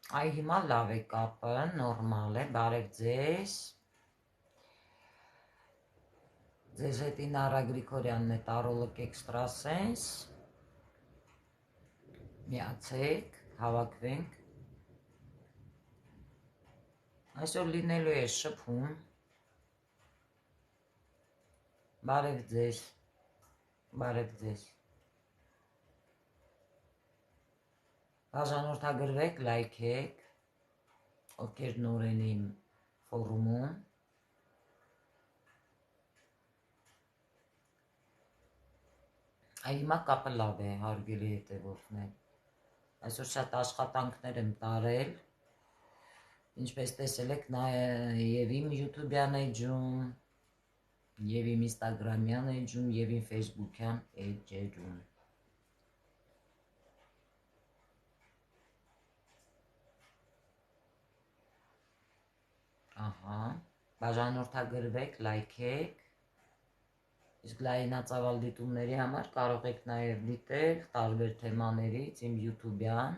Այ հիմա լավ է կապը, նորմալ է, բարև ձեզ։ Ձեզ հետ Ինարա Գրիգորյանն է, Տարոլոգ Էքստրասենս։ Միացեք, հավաքվենք։ Այսօր լինելու է շփում։ Բարև ձեզ, բարև ձեզ։ Բաժանորդագրվեք, լայքեք, ովքեր նոր են իմ ֆորումում։ Այ հիմա կապը լավ է, հարգելի հետևորդներ։ Այսօր շատ աշխատանքներ եմ տարել, ինչպես տեսել եք նաև իմ YouTube-յան էջում, և իմ Instagram-յան էջում, և իմ Facebook-յան էջերում։ Ահա, բաժանորդագրվեք, լայքեք, իսկ լայնածավալ դիտումների համար կարող եք նաև դիտել տարբեր թեմաներից իմ YouTube-յան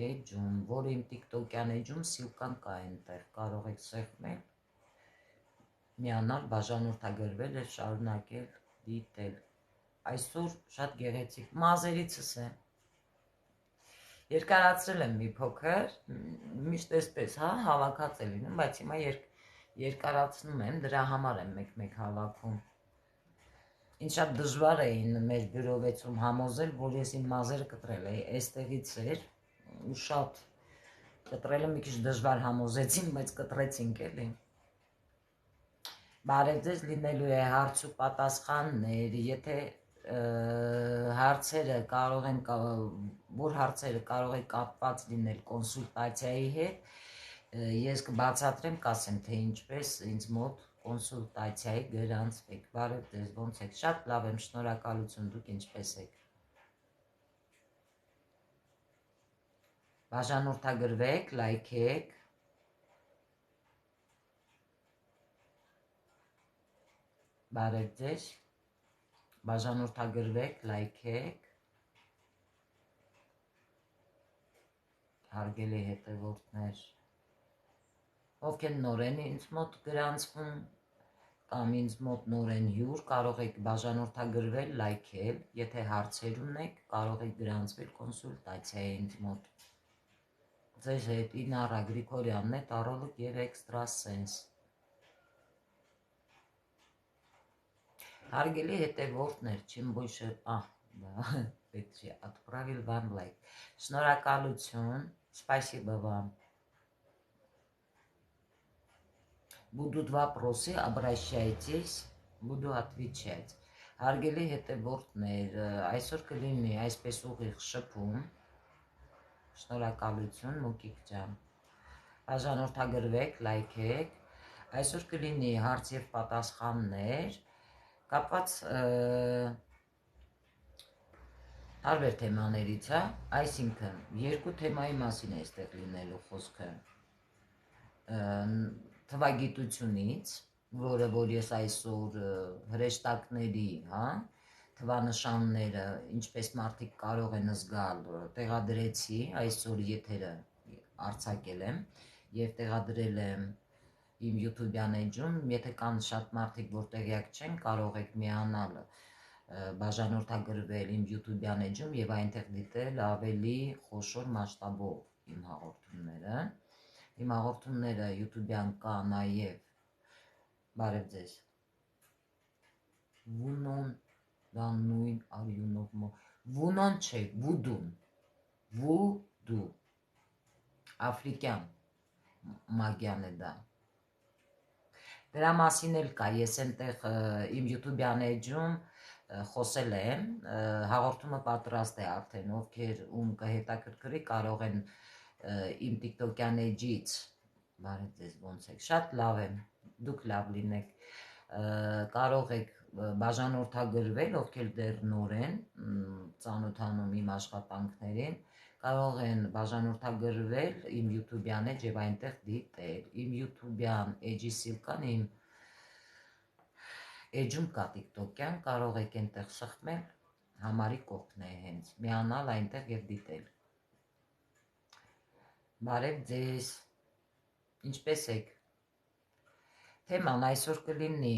էջում, որ իմ TikTok-յան էջում սիլկան կա այնտեղ, կարող եք սեղմել, միանալ, բաժանորդագրվել և շարունակել դիտել։ Այսօր շատ գեղեցիկ մազերիցս է։ Երկարացրել եմ մի փոքր, միշտ էսպես, հա, հավաքած է լինում, բայց հիմա երկարացնում եմ, դրա համար եմ մեկ-մեկ հավաքում։ Ինձ շատ դժվար էին մեր բյուրովեցում համոզել, որ ես իմ մազերը կտրել էի, այստեղից էր ու շատ կտրելը մի քիչ դժվար համոզեցին, բայց կտրեցինք էլի։ Բարև ձեզ, լինելու է հարց ու պատասխաններ, եթե հարցերը կարող են, որ հարցերը կարող է կապված լինել կոնսուլտացիայի հետ, ես կբացատրեմ, կասեմ, թե ինչպես ինձ մոտ կոնսուլտացիայի գրանցվեք։ Բարև ձեզ, ոնց եք, շատ լավ եմ, շնորհակալություն, դուք ինչպես եք։ Բաժանորդագրվեք, լայքեք։ Բարև ձեզ, բաժանորդագրվեք, լայքեք, հարգելի հետևորդներ, ովքեր նոր են ինձ մոտ գրանցվում կամ ինձ մոտ նոր են հյուր, կարող եք բաժանորդագրվել, լայքել, եթե հարցեր ունեք, կարող եք գրանցվել կոնսուլտացիայի ինձ մոտ։ Ձեզ հետ Ինարա Գրիգորյանն է, Տարոլոգ և Էքստրասենս։ Հարգելի հետևորդներ, չեմ больше, да, Петри, отправил вам лайк. Շնորհակալություն, спасибо вам. Будут вопросы, обращайтесь, буду отвечать. Հարգելի հետևորդներ, այսօր կլինի այսպես ուղիղ շփում, շնորհակալություն, Մուկիկ ջան, բաժանորդագրվեք, լայքեք, այսօր կլինի հարց և պատասխաններ, կապված տարբեր թեմաներից, այսինքն երկու թեմայի մասին է այստեղ լինելու խոսքը, թվագիտությունից, որ ես այսօր հրեշտակների, թվանշանները, ինչպես մարդիկ կարող են զգալ, տեղադրեցի, այսօր եթերը արձակել եմ և տեղադրել եմ իմ YouTube-յան էջում, եթե կան շատ մարդիկ, որ տեղյակ չեն, կարող եք միանալ, բաժանորդագրվել իմ YouTube-յան էջում և այնտեղ դիտել ավելի խոշոր մասշտաբով իմ հաղորդումները։ Իմ հաղորդումները YouTube-յան կա նաև, բարև ձեզ, Վունոն դա նույն արյունով, Վունոն չէ, Վուդուն, Վուդու, աֆրիկյան մագյան է դա։ Դրա մասին էլ կա, ես այնտեղ իմ YouTube-յան էջում խոսել եմ, հաղորդումը պատրաստ է արդեն, ովքեր ում կհետաքրքրի կարող են իմ TikTok-յան էջից, բարև ձեզ, ոնց եք, շատ լավ եմ, դուք լավ լինեք, կարող եք բաժանորդագրվել, ովքեր դեռ նոր են, ծանոթանում իմ աշխատանքներին, կարող են բաժանորդագրվել իմ YouTube-յան էջ և այնտեղ դիտել, իմ YouTube-յան էջի սիլկան իմ էջում կա TikTok-յան, կարող եք այնտեղ սխմել, համարի կողքն է հենց, միանալ այնտեղ և դիտել։ Բարև ձեզ, ինչպես եք։ Թեման այսօր կլինի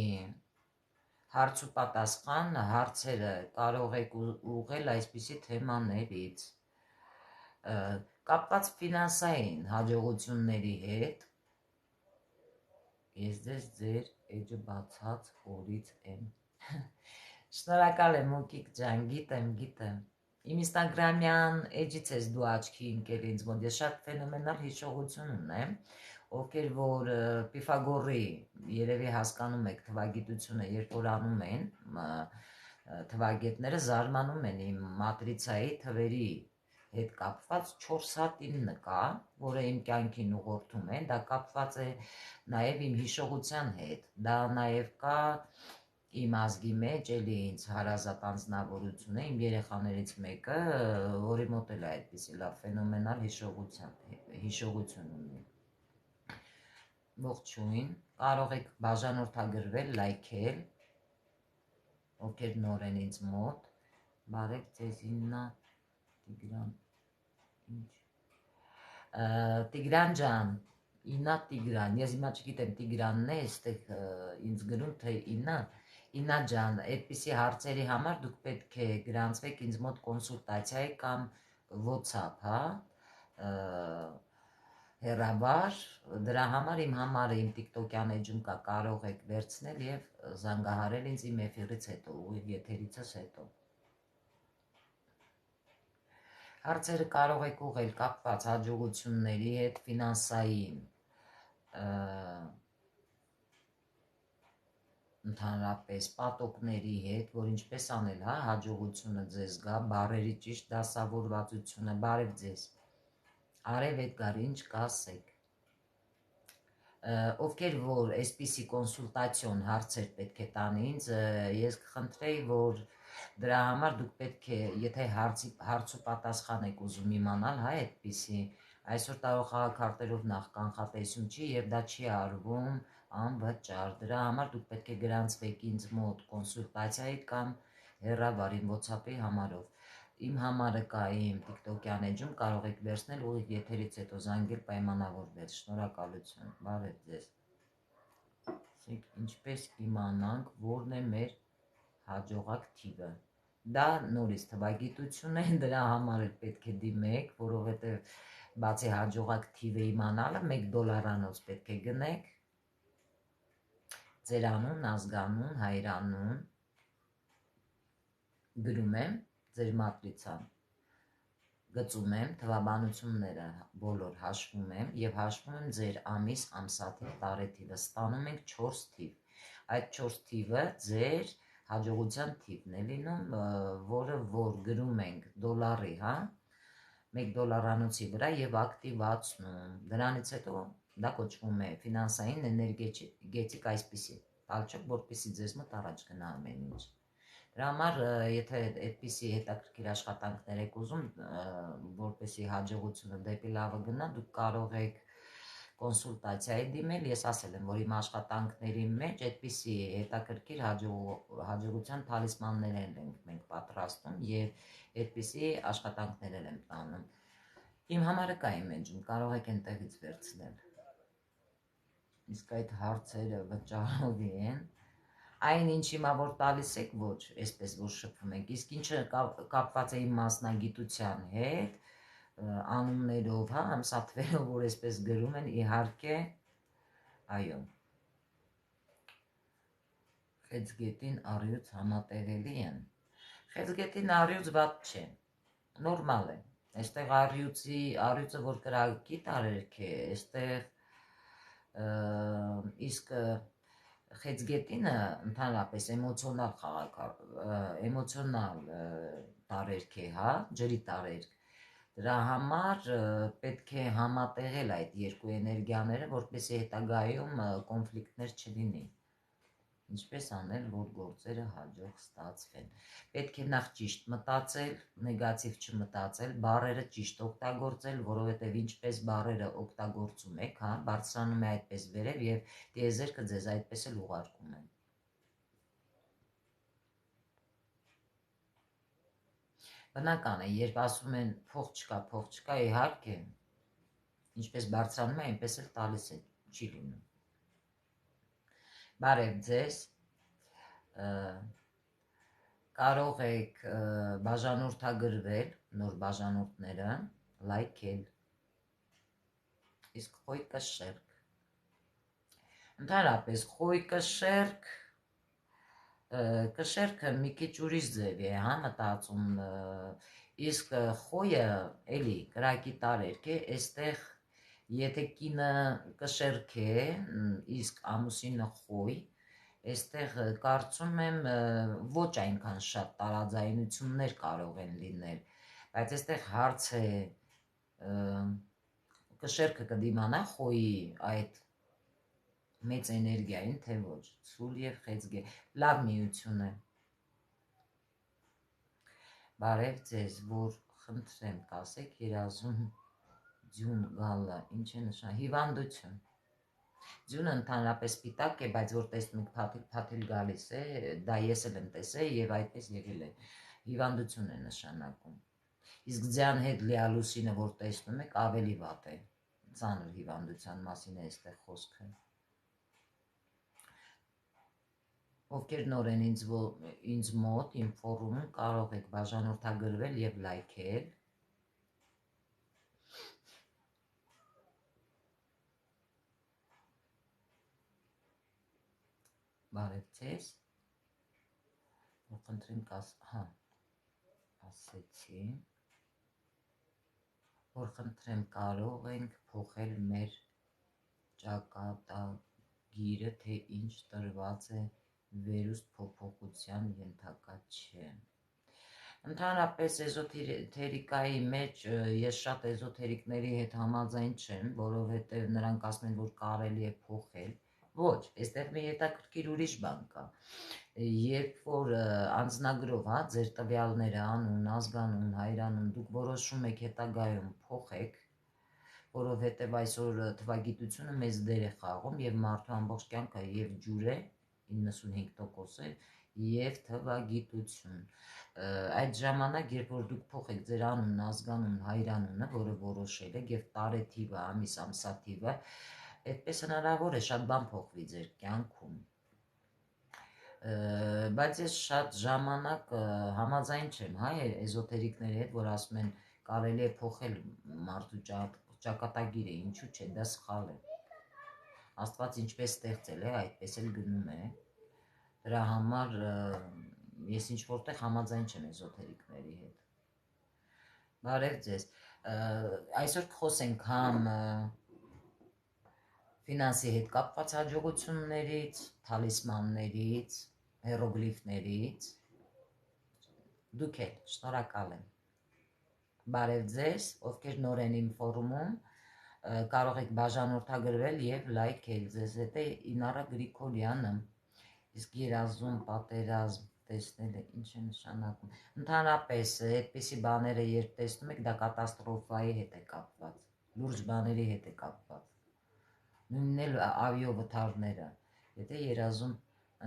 հարց ու պատասխան, հարցերը կարող եք ուղղել այսպիսի թեմաներից, կապված ֆինանսային հաջողությունների հետ, ես ձեր էջը բացած օրից եմ։ Շնորհակալ եմ Մուկիկ ջան, գիտեմ։ Իմ ինստագրամյան էջից ես դու աչքի ընկել ինձ մոտ, ես շատ ֆենոմենալ հիշողություն ունեմ, ովքեր որ Պիֆագորի, երևի հասկանում եք թվագիտությունը, երբ որ անում են թվագետները, զարմանում են իմ մատրիցայի թվերի հետ կապված 4 հատ 9 կա, որը իմ կյանքին ուղղորդում է, դա կապված է նաև իմ հիշողության հետ, դա նաև կա իմ ազգի մեջ, էլի ինձ հարազատ անձնավորություն է, իմ երեխաներից մեկը, որի մոտ էլ այդպիսի լավ ֆենոմենալ հիշողություն ունի։ Ողջույն, կարող եք բաժանորդագրվել, լայքել, ովքեր նոր են ինձ մոտ, բարև ձեզ Իննա, Տիգրան, Տիգրան ջան, Իննա Տիգրան, ես հիմա չգիտեմ Տիգրանն է, այստեղ ինձ գրում թե Իննա ջան, այդպիսի հարցերի համար դուք պետք է գրանցվեք ինձ մոտ կոնսուլտացիայի կամ WhatsApp, հա, հեռաբար, դրա համար իմ համարը իմ TikTok-յան էջում կա, կարող եք վերցնել եւ զանգահարել ինձ իմ էֆիրից հետո, ուղիղ եթերիցս հետո։ Հարցերը կարող եք ուղղել կապված հաջողությունների հետ, ֆինանսային, ընդհանրապես պատոկների հետ, որ ինչպես անել, հա, հաջողությունը ձեզ գա, բարերի ճիշտ դասավորվածությունը, բարև ձեզ։ Արև Էդգար, ինչ կասեք։ Ովքեր որ այսպիսի կոնսուլտացիոն հարցեր պետք է տան ինձ, ես կխնդրեի, որ դրա համար դուք պետք է, եթե հարց ու պատասխան եք ուզում իմանալ, հա, այդպիսի, այսօր տարող խաղաքարտերով նախ կանխատեսում չի եւ դա չի արվում անվճար, դրա համար դուք պետք է գրանցվեք ինձ մոտ կոնսուլտացիայի կամ հեռավար իմ WhatsApp-ի համարով։ Իմ համարը կա իմ TikTok-յան էջում, կարող եք վերցնել ուղիղ եթերից հետո զանգել, պայմանավորվել, շնորհակալություն, բարև ձեզ։ Ինչպես իմանանք, որն է մեր հաջողակ թիվը։ Դա նորից թվագիտություն է, դրա համար էլ պետք է դիմեք, որովհետև բացի հաջողակ թիվը իմանալը, $1 պետք է գնեք, ձեր անուն, ազգանուն, հայրանուն, գրում եմ ձեր մատրիցան, գծում եմ թվաբանությունները բոլոր հաշվում եմ եւ հաշվում եմ ձեր ամիս, ամսաթիվ, տարեթիվը, ստանում ենք 4 թիվ, այդ 4 թիվը ձեր հաջողության թիվն է լինում, որը որ գրում ենք դոլարի, հա, $1 վրա եւ ակտիվացնում, դրանից հետո դա կոչվում է ֆինանսային էներգետիկ այսպիսի, տալչոք, որպեսի ձեզ մոտ առաջ գնա ամեն ինչ։ Դրա համար, եթե այդպիսի հետաքրքիր աշխատանքներ եք ուզում, որպեսի հաջողությունը դեպի լավը գնա, դուք կարող եք կոնսուլտացիայի դիմել, ես ասել եմ, որ իմ աշխատանքների մեջ այդպիսի հետաքրքիր հաջողության թալիսմաններ ենք մենք պատրաստում եւ այդպիսի աշխատանքներ եմ տանում։ Իմ համարը կա իմ էջում, կարող եք այնտեղից վերցնել։ Իսկ այդ հարցերը վճարովի են։ Այն ինչ հիմա որ տալիս եք, ոչ, այսպես որ շփվում ենք, իսկ ինչը կապված է իմ մասնագիտության հետ, անուններով, հա, ամսաթվերով, որ այսպես գրում են, իհարկե, այո, խեցգետին առյուծ համատեղելի են։ Խեցգետին առյուծ վատ չէ, նորմալ է, այստեղ առյուծը որ կրակի տարերք է, այստեղ իսկ խեցգետինը ընդհանրապես էմոցիոնալ տարերք է, հա, ջրի տարերք, դրա համար պետք է համատեղել այդ երկու էներգիաները, որպեսզի հետագայում կոնֆլիկտներ չլինի, ինչպես անել, որ գործերը հաջող ստացվեն։ Պետք է նախ ճիշտ մտածել, նեգատիվ չմտածել, բառերը ճիշտ օգտագործել, որովհետև ինչպես բառերը օգտագործում եք, հա, բարձրանում է այդպես վերև եւ տիեզերքը ձեզ այդպես էլ ուղարկում է։ Բնական է, երբ ասում են փող չկա, իհարկե, Ինչպես բարձրանում է, այնպես էլ տալիս է, չի լինում։ Բարև ձեզ, կարող եք բաժանորդագրվել նոր բաժանորդները, լայքել, իսկ խոյկը շերք։ Ընդհանրապես խոյկը շերք, կշերքը մի քիչ ուրիշ ձև է, հա, մտածում, իսկ խոյը էլի կրակի տարերք է, այստեղ եթե կինը կշերք է, իսկ ամուսինը խոյ, այստեղ կարծում եմ ոչ այնքան շատ տարաձայնություններ կարող են լինել, բայց այստեղ հարց է կշերքը կդիմանա խոյի այդ մեծ էներգիային, թե ոչ, ցուլ և խեցգե, լավ միություն է։ Բարև ձեզ, որ խնդրեմ կասեք երազում ձյուն գալը, ինչ է նշան, հիվանդություն։ Ձյունը ընդհանրապես սպիտակ է, բայց որ տեսնում եք փաթիլ գալիս է, դա ես էլ եմ տեսել և այդպես եղել է, հիվանդություն է նշանակում։ Իսկ ձյան հետ լիալուսինը, որ տեսնում եք, ավելի վատ է, ծանր հիվանդության մասին է այստեղ խոսքը։ Ովքեր նոր են ինձ մոտ, իմ ֆորումում, կարող եք բաժանորդագրվել և լայքել։ Բարև ձեզ, որ խնդրեմ ասեցի, որ խնդրեմ կարող ենք փոխել մեր ճակատագիրը, թե ինչ տրված է վերուստ փոփոխության ենթակա չէ։ Ընդհանրապես էզոթերիկայի մեջ ես շատ էզոթերիկների հետ համաձայն չեմ, որովհետև նրանք ասում են, որ կարելի է փոխել։ Ոչ, այստեղ մի հետաքրքիր ուրիշ բան կա։ Երբ որ անձնագրով, հա, ձեր տվյալները, անուն, ազգանուն, հայրանուն, դուք որոշում եք հետագայում փոխեք, որովհետև այսօր թվագիտությունը մեծ դեր է խաղում և մարդու ամբողջ կյանքը և ջուր է, 95% և թվագիտություն։ Այդ ժամանակ, երբ որ դուք փոխեք ձեր անունն, ազգանուն, հայրանունը, որը որոշել եք և տարեթիվը, ամիս, ամսաթիվը, այդպես հնարավոր է շատ բան փոխվի ձեր կյանքում։ Բայց ես շատ ժամանակ համաձայն չեմ, հա, էզոթերիկների հետ, որ ասում են կարելի է փոխել մարդու ճակատագիրը, ինչու՞ չէ, դա սխալ է։ Աստված ինչպես ստեղծել է, այդպես էլ գնում է։ Դրա համար ես ինչ որտեղ համաձայն չեմ էզոթերիկների հետ։ Բարև ձեզ։ Այսօր կխոսենք համ ֆինանսի հետ կապված հաջողություններից, թալիսմաններից, հերոգլիֆներից։ Դուք էլ, շնորհակալ եմ։ Բարև ձեզ, ովքեր նոր են իմ ֆորումում, կարող եք բաժանորդագրվել և լայքել, ձեզ հետ է Ինարա Գրիգորյանը, իսկ երազում պատերազմ տեսնելը ինչ է նշանակում։ Ընդհանրապես այդպիսի բաները երբ տեսնում եք, դա կատաստրոֆայի հետ է կապված, լուրջ բաների հետ է կապված։ Նույնն էլ ավիովթարները, եթե երազում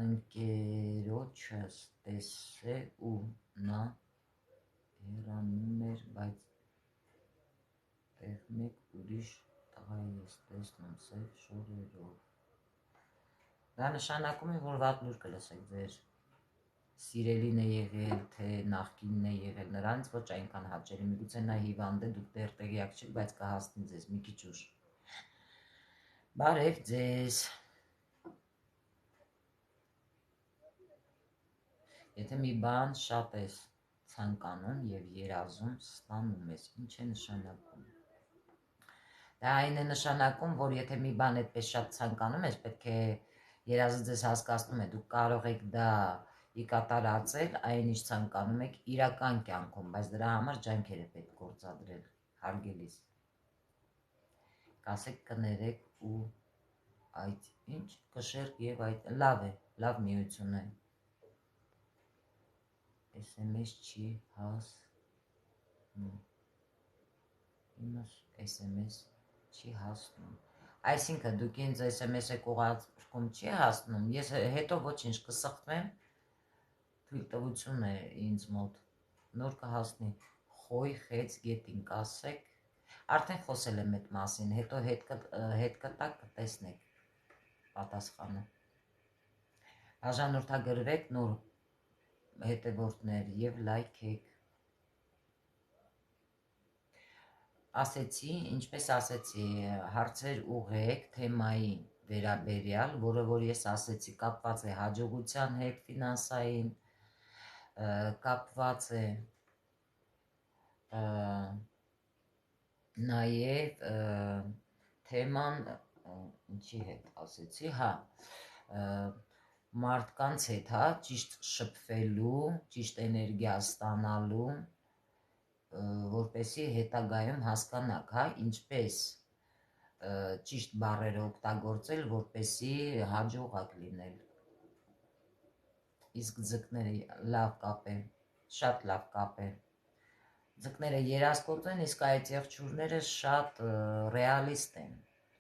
ընկերոջս տեսե ու նա հեռանում էր, բայց տեղ մեկ ուրիշ տղա ես տեսնում սև շորերով։ Դա նշանակում է, որ վատ լուր կլսեք ձեր սիրելին է եղել, թե նախկինն է եղել, նրանց ոչ այնքան հաճելի, միգուցե նա հիվանդ է, դուք դեռ տեղյակ չեք, բայց կհասնի ձեզ մի քիչ ուշ։ Բարև ձեզ։ Եթե մի բան շատ ես ցանկանում և երազում ստանում ես, ինչ է նշանակում։ Դա այն է նշանակում, որ եթե մի բան այդպես շատ ցանկանում ես, պետք է երազը ձեզ հասկացնում է, դուք կարող եք դա ի կատարածել, այն ինչ ցանկանում եք իրական կյանքում, բայց դրա համար ջանքեր է պետք գործադրել, հարգելիս։ Կասեք կներեք ու այդ ինչ կշերք և այդ լավ է, լավ միություն է։ SMS չի հասնում։ Իմս SMS չի հասնում։ Այսինքն դուք ինձ SMS եք ուղարկում, չի հասնում, ես հետո ոչինչ կսխվեմ, թույլտվություն է ինձ մոտ, նոր կհասնի, խոյ խեց գետին կասեք, Արդեն խոսել եմ այդ մասին, հետո հետ կտակ կտեսնեք պատասխանը։ Բաժանորդագրվեք նոր հետևորդներ եւ լայքեք։ Ասեցի, ինչպես ասեցի, հարցեր ուղղեք թեմայի վերաբերյալ, որը որ ես ասեցի, կապված է հաջողության հետ, ֆինանսային, կապված է նաև թեման ինչի հետ ասեցի, հա, մարդկանց հետ, հա, ճիշտ շփվելու, ճիշտ էներգիա ստանալու, որպեսզի հետագայում հասկանաք, հա, ինչպես ճիշտ բառերը օգտագործել, որպեսզի հաջողակ լինել։ Իսկ ձկները լավ կապ է, շատ լավ կապ է։ Ձկները երասկոտ են, իսկ այդ եղջյուրները շատ ռեալիստ են։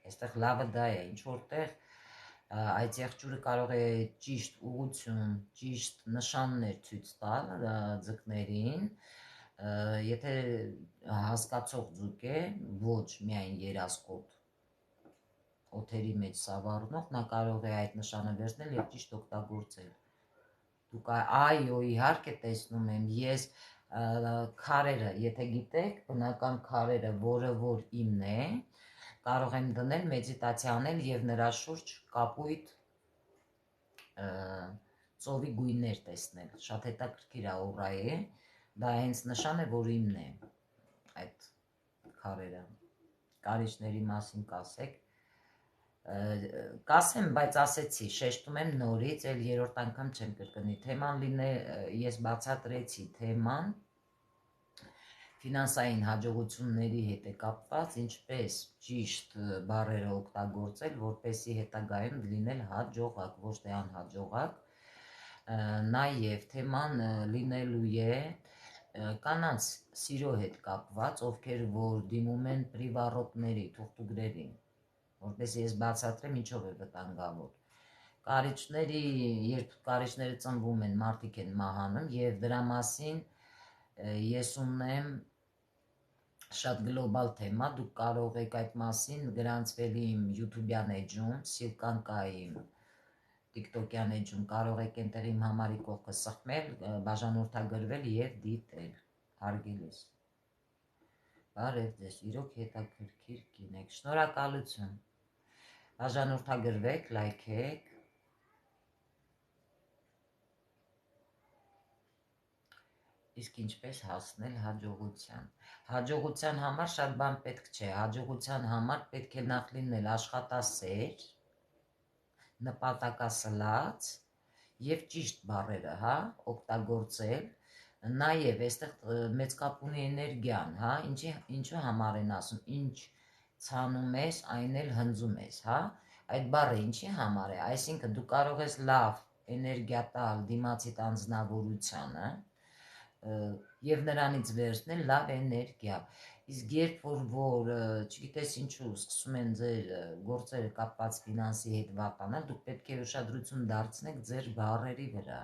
Այստեղ լավը դա է, ինչ որտեղ այդ եղջյուրը կարող է ճիշտ ուղղություն, ճիշտ նշաններ ցույց տալ ձկներին, եթե հասկացող ձուկ է, ոչ միայն երասկոտ օթերի մեջ սավառնող, նա կարող է այդ նշանը վերցնել եւ ճիշտ օգտագործել։ Դուք այո, իհարկե տեսնում եմ, ես քարերը, եթե գիտեք, բնական քարերը, որը որ իմն է, կարող եմ դնել, մեդիտացիա անել եւ նրա շուրջ կապույտ ծովի գույներ տեսնել։ Շատ հետաքրքիր աուրա է, դա հենց նշան է, որ իմն է այդ քարերը։ Կարիճների մասին կասեք։ Կասեմ, բայց ասեցի, շեշտում եմ նորից, էլ երրորդ անգամ չեմ կրկնի, թեման ես բացատրեցի թեման ֆինանսային հաջողությունների հետ է կապված, ինչպես ճիշտ բառերը օգտագործել, որպեսզի հետագայում լինել հաջողակ, ոչ թե անհաջողակ, նաև թեման լինելու է կանանց սիրո հետ կապված, ովքեր որ դիմում են պրիվառոտների, թուղթուգրերի, որպես ես բացատրեմ ինչով է վտանգավոր։ Կարիճների, երբ կարիճները ծնվում են, մարդիկ են մահանում եւ դրա մասին ես ունեմ շատ գլոբալ թեմա, դուք կարող եք այդ մասին գրանցվել իմ YouTube-յան էջում, Սիլկան կա իմ TikTok-յան էջում, կարող եք այնտեղ իմ համարի կողքը սխմել, բաժանորդագրվել եւ դիտել, հարգելիս։ Բարև ձեզ, իրոք հետաքրքիր կին եք, շնորհակալություն։ Բաժանորդագրվեք, լայքեք։ Իսկ ինչպես հասնել հաջողության։ Հաջողության համար շատ բան պետք չէ, հաջողության համար պետք է նախ լինել աշխատասեր, նպատակասլաց եւ ճիշտ բառերը, հա, օգտագործել։ Նաեւ այստեղ մեծ կապ ունի էներգիան, հա, ինչու համար են ասում, ինչ ցանում ես, այն էլ հնձում ես, հա, այդ բառը ինչի համար է, այսինքն դու կարող ես լավ էներգիա տալ դիմացիդ անձնավորությանը եւ նրանից վերցնել լավ էներգիա, իսկ երբ որ չգիտես ինչու սկսում են ձեր գործերը կապված ֆինանսի հետ վատանալ, դուք պետք է ուշադրություն դարձնեք ձեր բառերի վրա,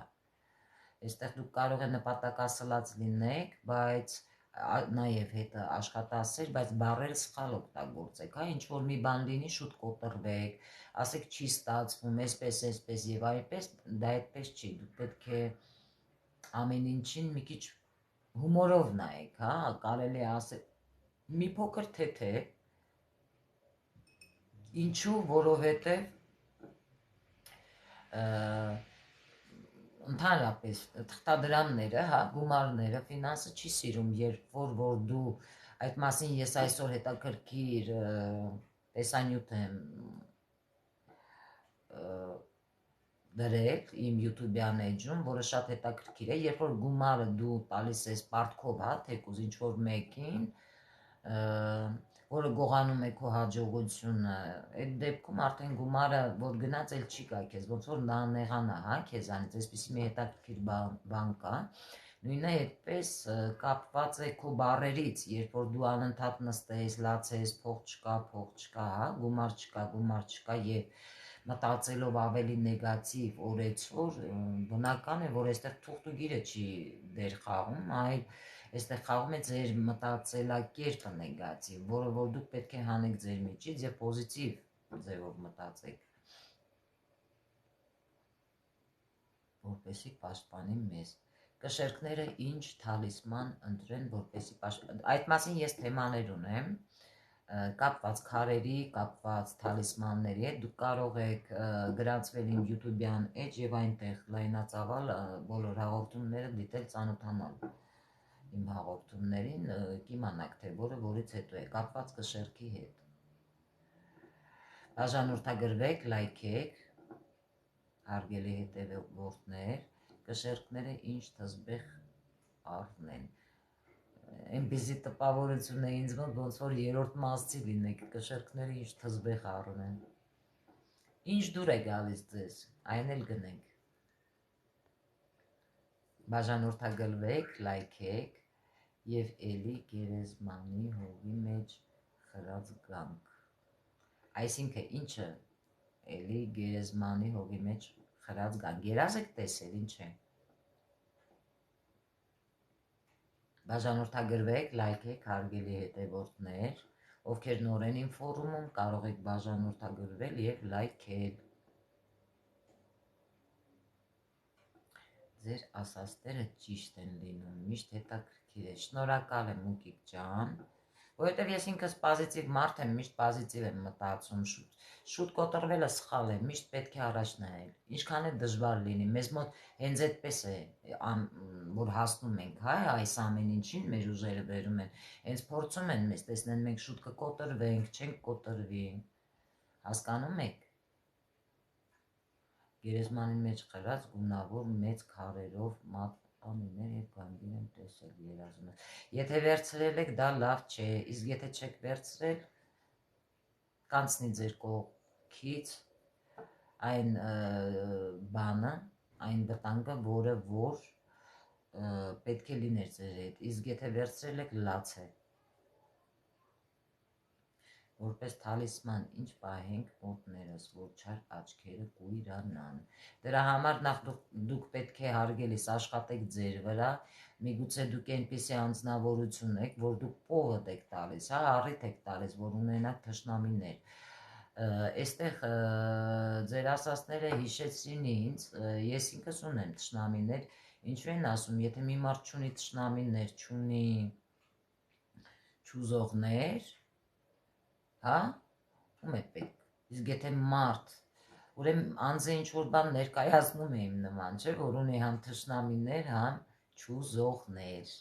այստեղ դուք կարող եք նպատակասլաց լինեք, բայց նաև հետը աշխատասեր, բայց բառերը սխալ օգտագործեք, հա, ինչ որ մի բան լինի, շուտ կոտրվեք, ասեք չի ստացվում, այսպես եւ այդպես, դա այդպես չի, դուք պետք է ամեն ինչին մի քիչ հումորով նայեք, հա, կարելի է ասել մի փոքր թեթե, ինչու, որովհետեւ ընդհանրապես թղթադրամները, հա, գումարները, ֆինանսը չի սիրում, երբ որ դու այդ մասին ես այսօր հետաքրքիր տեսանյութ եմ դրել իմ YouTube-յան էջում, որը շատ հետաքրքիր է, երբ որ գումարը դու տալիս ես պարտքով, հա, թեկուզ ինչ որ մեկին, որը գողանում է քո հաջողությունը, այդ դեպքում արդեն գումարը որ գնաց էլ չի գա քեզ, ոնց որ նա նեղանա, հա, քեզանից, այսպեսի մի հետաքրքիր բան կա, նույնը այդպես կապված է քո բառերից, երբ որ դու անընդհատ նստես, լացես, փող չկա, հա, գումար չկա եւ մտածելով ավելի նեգատիվ օրեցօր, բնական է, որ այստեղ թուղթուգիրը չի դեր խաղում, այլ Այստեղ խաղում է ձեր մտածելակերպը նեգատիվ, որը որ դուք պետք է հանեք ձեր միջից եւ պոզիտիվ ձևով մտածեք, որպեսզի պաշտպանի մեզ։ Կշերքները ինչ թալիսման ընտրեն, որպեսզի այդ մասին ես թեմաներ ունեմ, կապված քարերի, կապված թալիսմանների հետ, դուք կարող եք գրանցվել իմ YouTube-յան էջ եւ այնտեղ լայնածավալ բոլոր հաղորդումները դիտել, ծանոթանալ իմ հաղորդումներին, կիմանաք թե որը որից հետո է կապված կշերքի հետ։ Բաժանորդագրվեք, լայքեք, հարգելի հետևորդներ, կշերքները ինչ թզբեղ առնեն։ Այնպիսի տպավորություն է ինձ մոտ, ոնց որ երրորդ մասցի լինեք, կշերքները ինչ թզբեղ առնեն։ Ինչ դուր է գալիս ձեզ, այն էլ գնենք։ Բաժանորդագրվեք, լայքեք եւ էլի գերեզմանի հողի մեջ խրած գանք։ Այսինքն ինչը էլի գերեզմանի հողի մեջ խրած գանք։ Երազ եք տեսել, ինչ է։ Բաժանորդագրվեք, լայքեք, հարգելի հետևորդներ, ովքեր նոր են իմ ֆորումում, կարող եք բաժանորդագրվել եւ լայքել։ Ձեր ասածները ճիշտ են լինում, միշտ հետաքրքիր է։ Շնորհակալ եմ Մուկիկ ջան, որովհետև ես ինքս պոզիտիվ մարդ եմ, միշտ պոզիտիվ եմ մտածում, շուտ կոտրվելը սխալ է, միշտ պետք է առաջ նայել, ինչքան է դժվար լինի, մեզ մոտ հենց այդպես է, որ հասնում ենք, հա, այս ամեն ինչին մեր ուժերը բերում են, հենց փորձում են մեզ, տեսնեն մենք շուտ կկոտրվենք, չենք կոտրվի, հասկանում եք։ Գերեզմանի մեջ խրած գունավոր մեծ քարերով մատանիներ եւ գանգին եմ տեսել, երազում եմ։ Եթե վերցրել եք, դա լավ չէ, իսկ եթե չեք վերցրել, կանցնի ձեր կողքից այն բանը, այն վտանգը, որը որ պետք է լիներ ձեր հետ, իսկ եթե վերցրել եք, լաց է։ Որպես թալիսման ինչ պահենք մոտներս, որ չար աչքերը կույրանան։ Դրա համար նախ դուք պետք է հարգելիս աշխատեք ձեր վրա, միգուցե դուք այնպիսի անձնավորություն եք, որ դուք պողդ եք տալիս, հա, առիթ եք տալիս, որ ունենաք թշնամիներ։ Այստեղ ձեր ասածները հիշեցրին ինձ, ես ինքս ունեմ թշնամիներ, ինչու են ասում, եթե մի մարդ չունի թշնամիներ, չունի չուզողներ, հա, ում է պետք, իսկ եթե մարդ, ուրեմն անձը ինչ-որ բան ներկայացնում է իմ նման, չէ, որ ունի համ թշնամիներ, համ չուզողներ,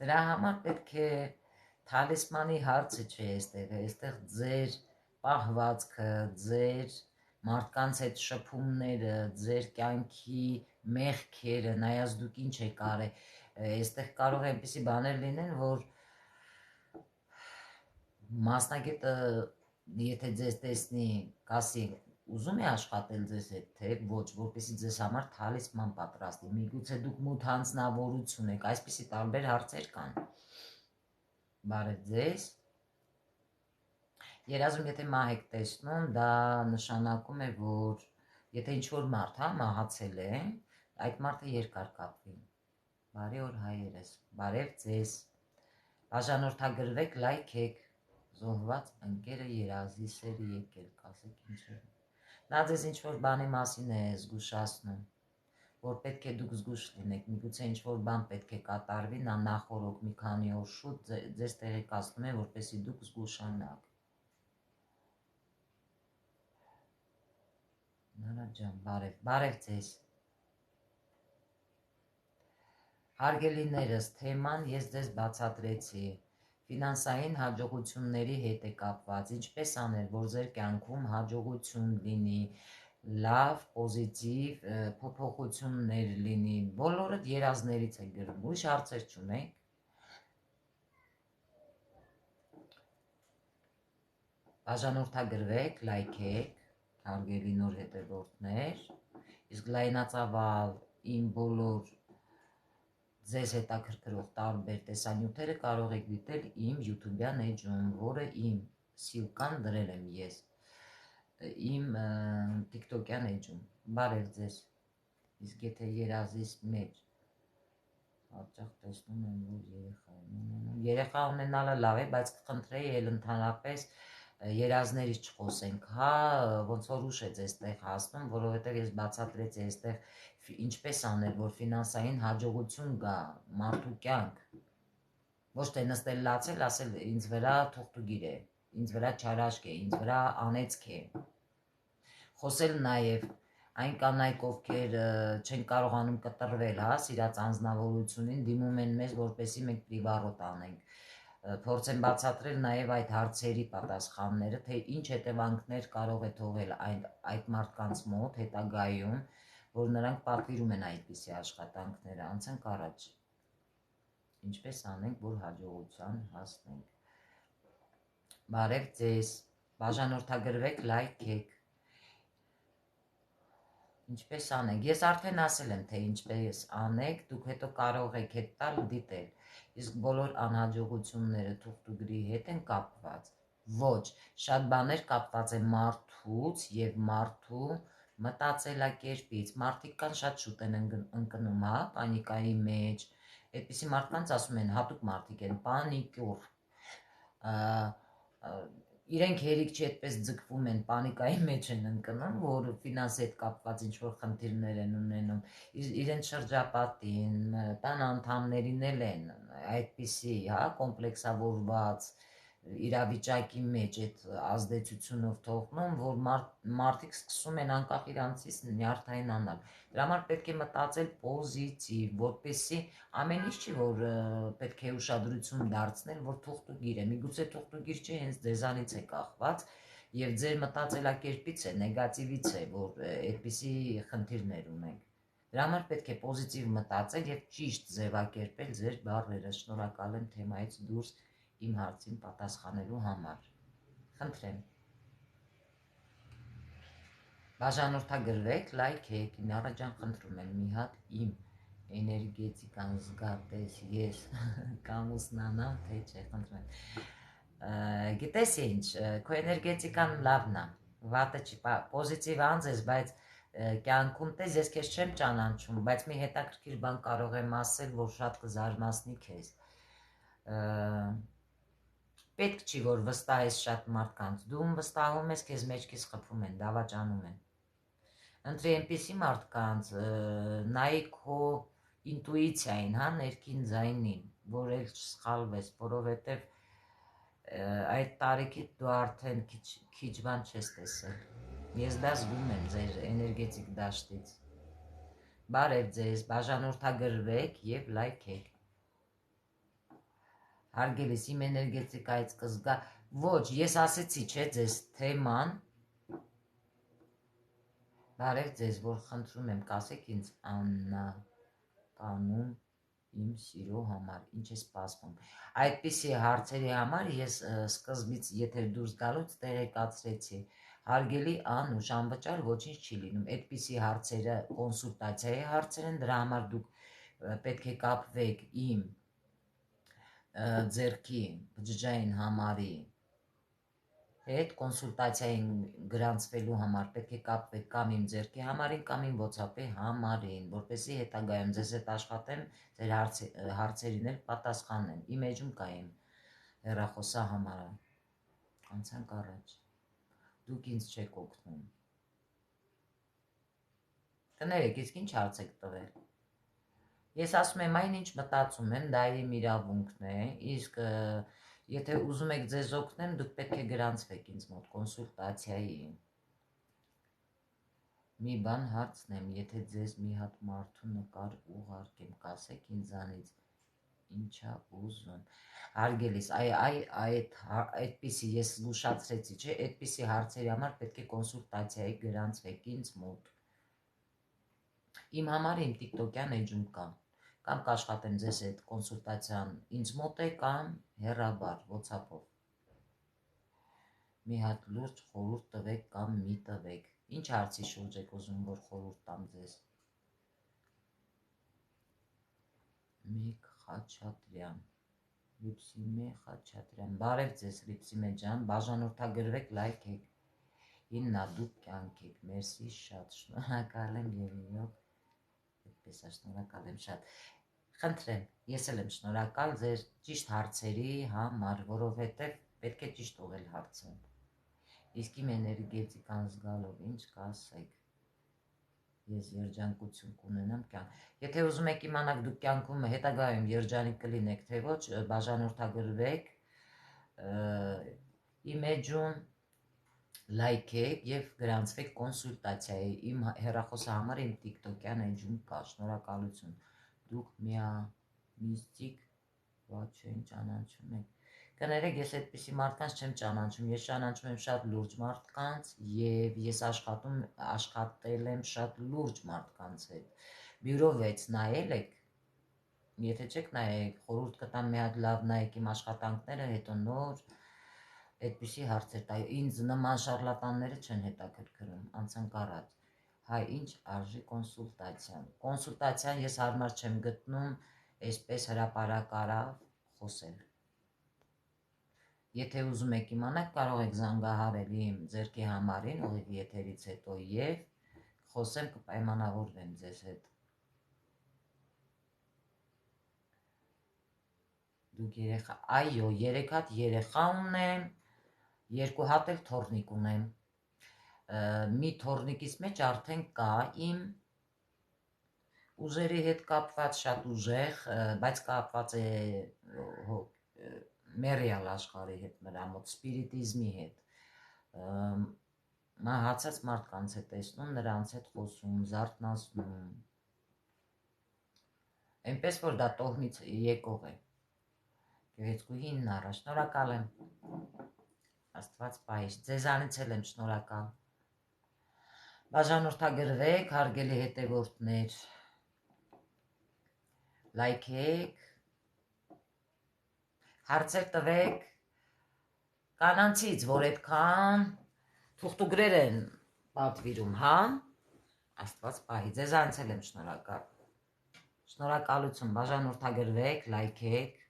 դրա համար պետք է թալիսմանի հարցը չէ այստեղ ձեր պահվածքը, ձեր մարդկանց հետ շփումները, ձեր կյանքի մեղքերը, նայած դուք ինչ եք արել, այստեղ կարող է այնպիսի բաներ լինեն, որ մասնագետը եթե ձեզ տեսնի, կասի ուզում է աշխատել ձեզ հետ, թե ոչ, որպեսզի ձեզ համար թալիսման պատրաստի, միգուցե դուք մութ անձնավորություն եք, այսպիսի տարբեր հարցեր կան։ Բարև ձեզ։ Երազում եթե մահ եք տեսնում, դա նշանակում է, որ եթե ինչ-որ մարդ, հա, մահացել է, այդ մարդը երկար կապվի։ Բարի օր հայերս, բարև ձեզ։ Բաժանորդագրվեք, լայքեք, զոհված ընկերը երազի սեր եկել, կասեք ինչ է։ Նա ձեզ ինչ-որ բանի մասին է զգուշացնում, որ պետք է դուք զգուշ լինեք, միգուցե ինչ-որ բան պետք է կատարվի, նա նախորոք մի քանի օր շուտ ձեզ տեղեկացնում է, որպեսզի դուք զգուշանաք։ Նորա ջան, բարև ձեզ։ Հարգելիներս, թեման ես ձեզ բացատրեցի, ֆինանսային հաջողությունների հետ է կապված, ինչպես անել, որ ձեր կյանքում հաջողություն լինի, լավ, պոզիտիվ փոփոխություններ լինի, բոլորը երազներից է գրում, ուրիշ հարցեր չունեք։ Բաժանորդագրվեք, լայքեք, հարգելի նոր հետևորդներ, իսկ լայնածավալ իմ բոլոր ձեզ հետաքրքրող տարբեր տեսանյութերը կարող եք դիտել իմ YouTube-յան էջում, որը իմ սիլկան դրել եմ ես, իմ TikTok-յան էջում, բարև ձեզ, իսկ եթե երազիս մեջ Հաճախ տեսնում եմ, որ երեխա ունենալը լավ է, բայց կխնդրեի էլ ընդհանրապես երազներից չխոսենք, հա, ոնց որ ուշ է ձեզտեղ հասնում, որովհետև ես բացատրեցի այստեղ ինչպես անել, որ ֆինանսային հաջողություն գա, մարդու կյանք, ոչ թե նստել լացել, ասել ինձ վրա թուղթուգիր է, ինձ վրա չարաշք է, ինձ վրա անեծք է, խոսել նաև այն կանայք, ովքեր չեն կարողանում կտրվել, հա, սիրած անձնավորությունին, դիմում են մեզ, որպեսզի մենք պրիվառոտ անենք, փորձեն բացատրել նաև այդ հարցերի պատասխանները, թե ինչ հետևանքներ կարող է թողել այդ մարդկանց մոտ հետագայում, որ նրանք պատվիրում են այդպիսի աշխատանքները, անցենք առաջ, ինչպես անենք, որ հաջողության հասնենք։ Բարև ձեզ, բաժանորդագրվեք, լայքեք, ինչպես անենք, ես արդեն ասել եմ, թե ինչպես անեք, դուք հետո կարող եք հետ տալ դիտել, իսկ բոլոր անհաջողությունները թուղթուգրի հետ են կապված, ոչ, շատ բաներ կապված են մարդուց և մարդու մտածելակերպից, մարդիկ կան շատ շուտ են ընկնում, հա, պանիկայի մեջ, այդպիսի մարդկանց ասում են, հատուկ մարդիկ են, պանիկյուր, իրենք հերիք չի այդպես ձգվում են, պանիկայի մեջ են ընկնում, որ ֆինանսի հետ կապված ինչ-որ խնդիրներ են ունենում, իրենց շրջապատին, տան անդամներին էլ են այդպիսի, հա, կոմպլեքսավորված իրավիճակի մեջ այդ ազդեցությունով թողնում, որ մարդիկ սկսում են անկախ իրանցից նյարդային անալ։ Դրա համար պետք է մտածել պոզիտիվ, որպեսզի ամեն ինչ չի, որ պետք է ուշադրություն դարձնել, որ թուղթուգիր է, միգուցե թուղթուգիր չի, հենց ձեզանից է կախված և ձեր մտածելակերպից է, նեգատիվից է, որ այդպիսի խնդիրներ ունենք։ Դրա համար պետք է պոզիտիվ մտածել և ճիշտ ձևակերպել ձեր բառերը։ Շնորհակալ եմ թեմայից դուրս իմ հարցին պատասխանելու համար։ Խնդրեմ։ Բաժանորդագրվեք, լայքեք, Ինարա ջան, խնդրում եմ մի հատ իմ էներգետիկան զգատես, ես կամուսնանամ, թե չէ, խնդրում եմ։ Գիտես ինչ, քո էներգետիկան լավն է, վատը չի, պոզիտիվ անձ ես, բայց կյանքում տես, ես քեզ չեմ ճանաչում, բայց մի հետաքրքիր բան կարող եմ ասել, որ շատ կզարմացնի քեզ։ Պետք չի, որ վստահես շատ մարդկանց, դու վստահում ես, քեզ մեջքից խփում են, դավաճանում են։ Ընտրի այնպիսի մարդկանց, նայի քո ինտուիցիային, հա, ներքին ձայնին, որ էլ չսխալվես, որովհետև այդ տարիքից դու արդեն քիչ բան չես տեսել։ Ես դա զգում եմ ձեր էներգետիկ դաշտից։ Բարև ձեզ, բաժանորդագրվեք և լայքեք։ Հարգելիս, իմ էներգետիկայից կզգա, ոչ, ես ասեցի, չէ, ձեզ թեման, բարև ձեզ, որ խնդրում եմ, կասեք ինձ աննականում իմ սիրո համար, ինչ է սպասվում։ Այդպիսի հարցերի համար ես սկզբից, եթե դուրս գալուց տեղեկացրեցի, հարգելի Անուշ, անվճար ոչինչ չի լինում, այդպիսի հարցերը կոնսուլտացիայի հարցեր են, դրա համար դուք պետք է կապվեք իմ ձեռքի բջջային համարի հետ, կոնսուլտացիային գրանցվելու համար պետք է կապվեք կամ իմ ձեռքի համարին, կամ իմ WhatsApp-ի համարին, որպեսզի հետագայում ձեզ հետ աշխատեմ, ձեր հարցերին էլ պատասխանեմ։ Իմ էջում կա իմ հեռախոսահամարը։ Անցանք առաջ։ Դուք ինձ չեք օգնում։ Կներեք, իսկ ինչ հարց եք տվել։ Ես ասում եմ, այն ինչ մտածում եմ, դա իմ իրավունքն է, իսկ եթե ուզում եք ձեզ օգնեմ, դուք պետք է գրանցվեք ինձ մոտ կոնսուլտացիայի։ Մի բան հարցնեմ, եթե ձեզ մի հատ մարդու նկար ուղարկեմ, կասեք ինձանից ինչա ուզում։ Հարգելիս, այդպիսի ես զգուշացրեցի, չէ, այդպիսի հարցերի համար պետք է կոնսուլտացիայի գրանցվեք ինձ մոտ։ Իմ համար իմ տիկտոկյան էջում կա, կամ կաշխատեմ ձեզ հետ կոնսուլտացիան ինձ մոտ է, կամ հեռաբար, WhatsApp-ով։ Մի հատ լուրջ խորհուրդ տվեք կամ մի տվեք։ Ինչ հարցի շուրջ եք ուզում, որ խորհուրդ տամ ձեզ։ Մեկ Խաչատրյան, Լիպսիմե Խաչատրյան, բարև ձեզ Լիպսիմե ջան, բաժանորդագրվեք, լայքեք, իննա դուք կյանք եք, մերսի շատ, շնորհակալ եմ և իրոք, այդպես է, շնորհակալ եմ շատ։ Խնդրեմ, ես էլ եմ շնորհակալ ձեր ճիշտ հարցերի համար, որովհետև պետք է ճիշտ ուղղել հարցը։ Իսկ իմ էներգետիկան զգալով ինչ կասեք, ես երջանկություն կունենամ կյանք։ Եթե ուզում եք իմանալ դուք կյանքում հետագայում երջանիկ կլինեք, թե ոչ, բաժանորդագրվեք իմեջում, լայքեք եւ գրանցվեք կոնսուլտացիայի։ Իմ հեռախոսահամարը իմ TikTok-յան էջում կա։ Շնորհակալություն։ Դուք միստիկ ոչ չեն ճանաչում եք։ Կներեք, ես այդպիսի մարդկանց չեմ ճանաչում, ես ճանաչում եմ շատ լուրջ մարդկանց եւ ես աշխատել եմ շատ լուրջ մարդկանց հետ։ Բյուրո 6 նայել եք, եթե չեք նայեք, խորհուրդ կտամ մի հատ լավ նայեք իմ աշխատանքները, հետո նոր այդպիսի հարցեր տա։ Ինձ նման շարլատանները չեն հետաքրքրում, անցանք առաջ։ Հայ, ինչ արժի կոնսուլտացիան։ Կոնսուլտացիան ես հարմար չեմ գտնում այսպես հրապարակարավ խոսել։ Եթե ուզում եք իմանալ, կարող եք զանգահարել իմ ձերքի համարին ուղիղ եթերից հետո եւ խոսեմ, կպայմանավորվեմ ձեզ հետ։ Դուք երեխա, այո, 3 հատ երեխա ունեմ, 2 հատ էլ թոռնիկ ունեմ։ Մի թոռնիկից մեջ արդեն կա իմ ուժերի հետ կապված շատ ուժեղ, բայց կապված է մերիալ աշխարհի հետ, նրա մոտ սպիրիտիզմի հետ։ Մահացած մարդկանց է տեսնում, նրանց հետ խոսում, զարթնացնում։ Այնպես որ դա տոհմից եկող է։ Գեղեցկուհին առաջ, շնորհակալ եմ։ Աստված պահի, ձեզանից էլ եմ շնորհակալ։ Բաժանորդագրվեք, հարգելի հետևորդներ, լայքեք, հարցեր տվեք կանանցից, որ այդքան թուղթուգրեր են պատվիրում, հա? Աստված պահի, ձեզանից էլ եմ շնորհակալ։ Շնորհակալություն, բաժանորդագրվեք, լայքեք,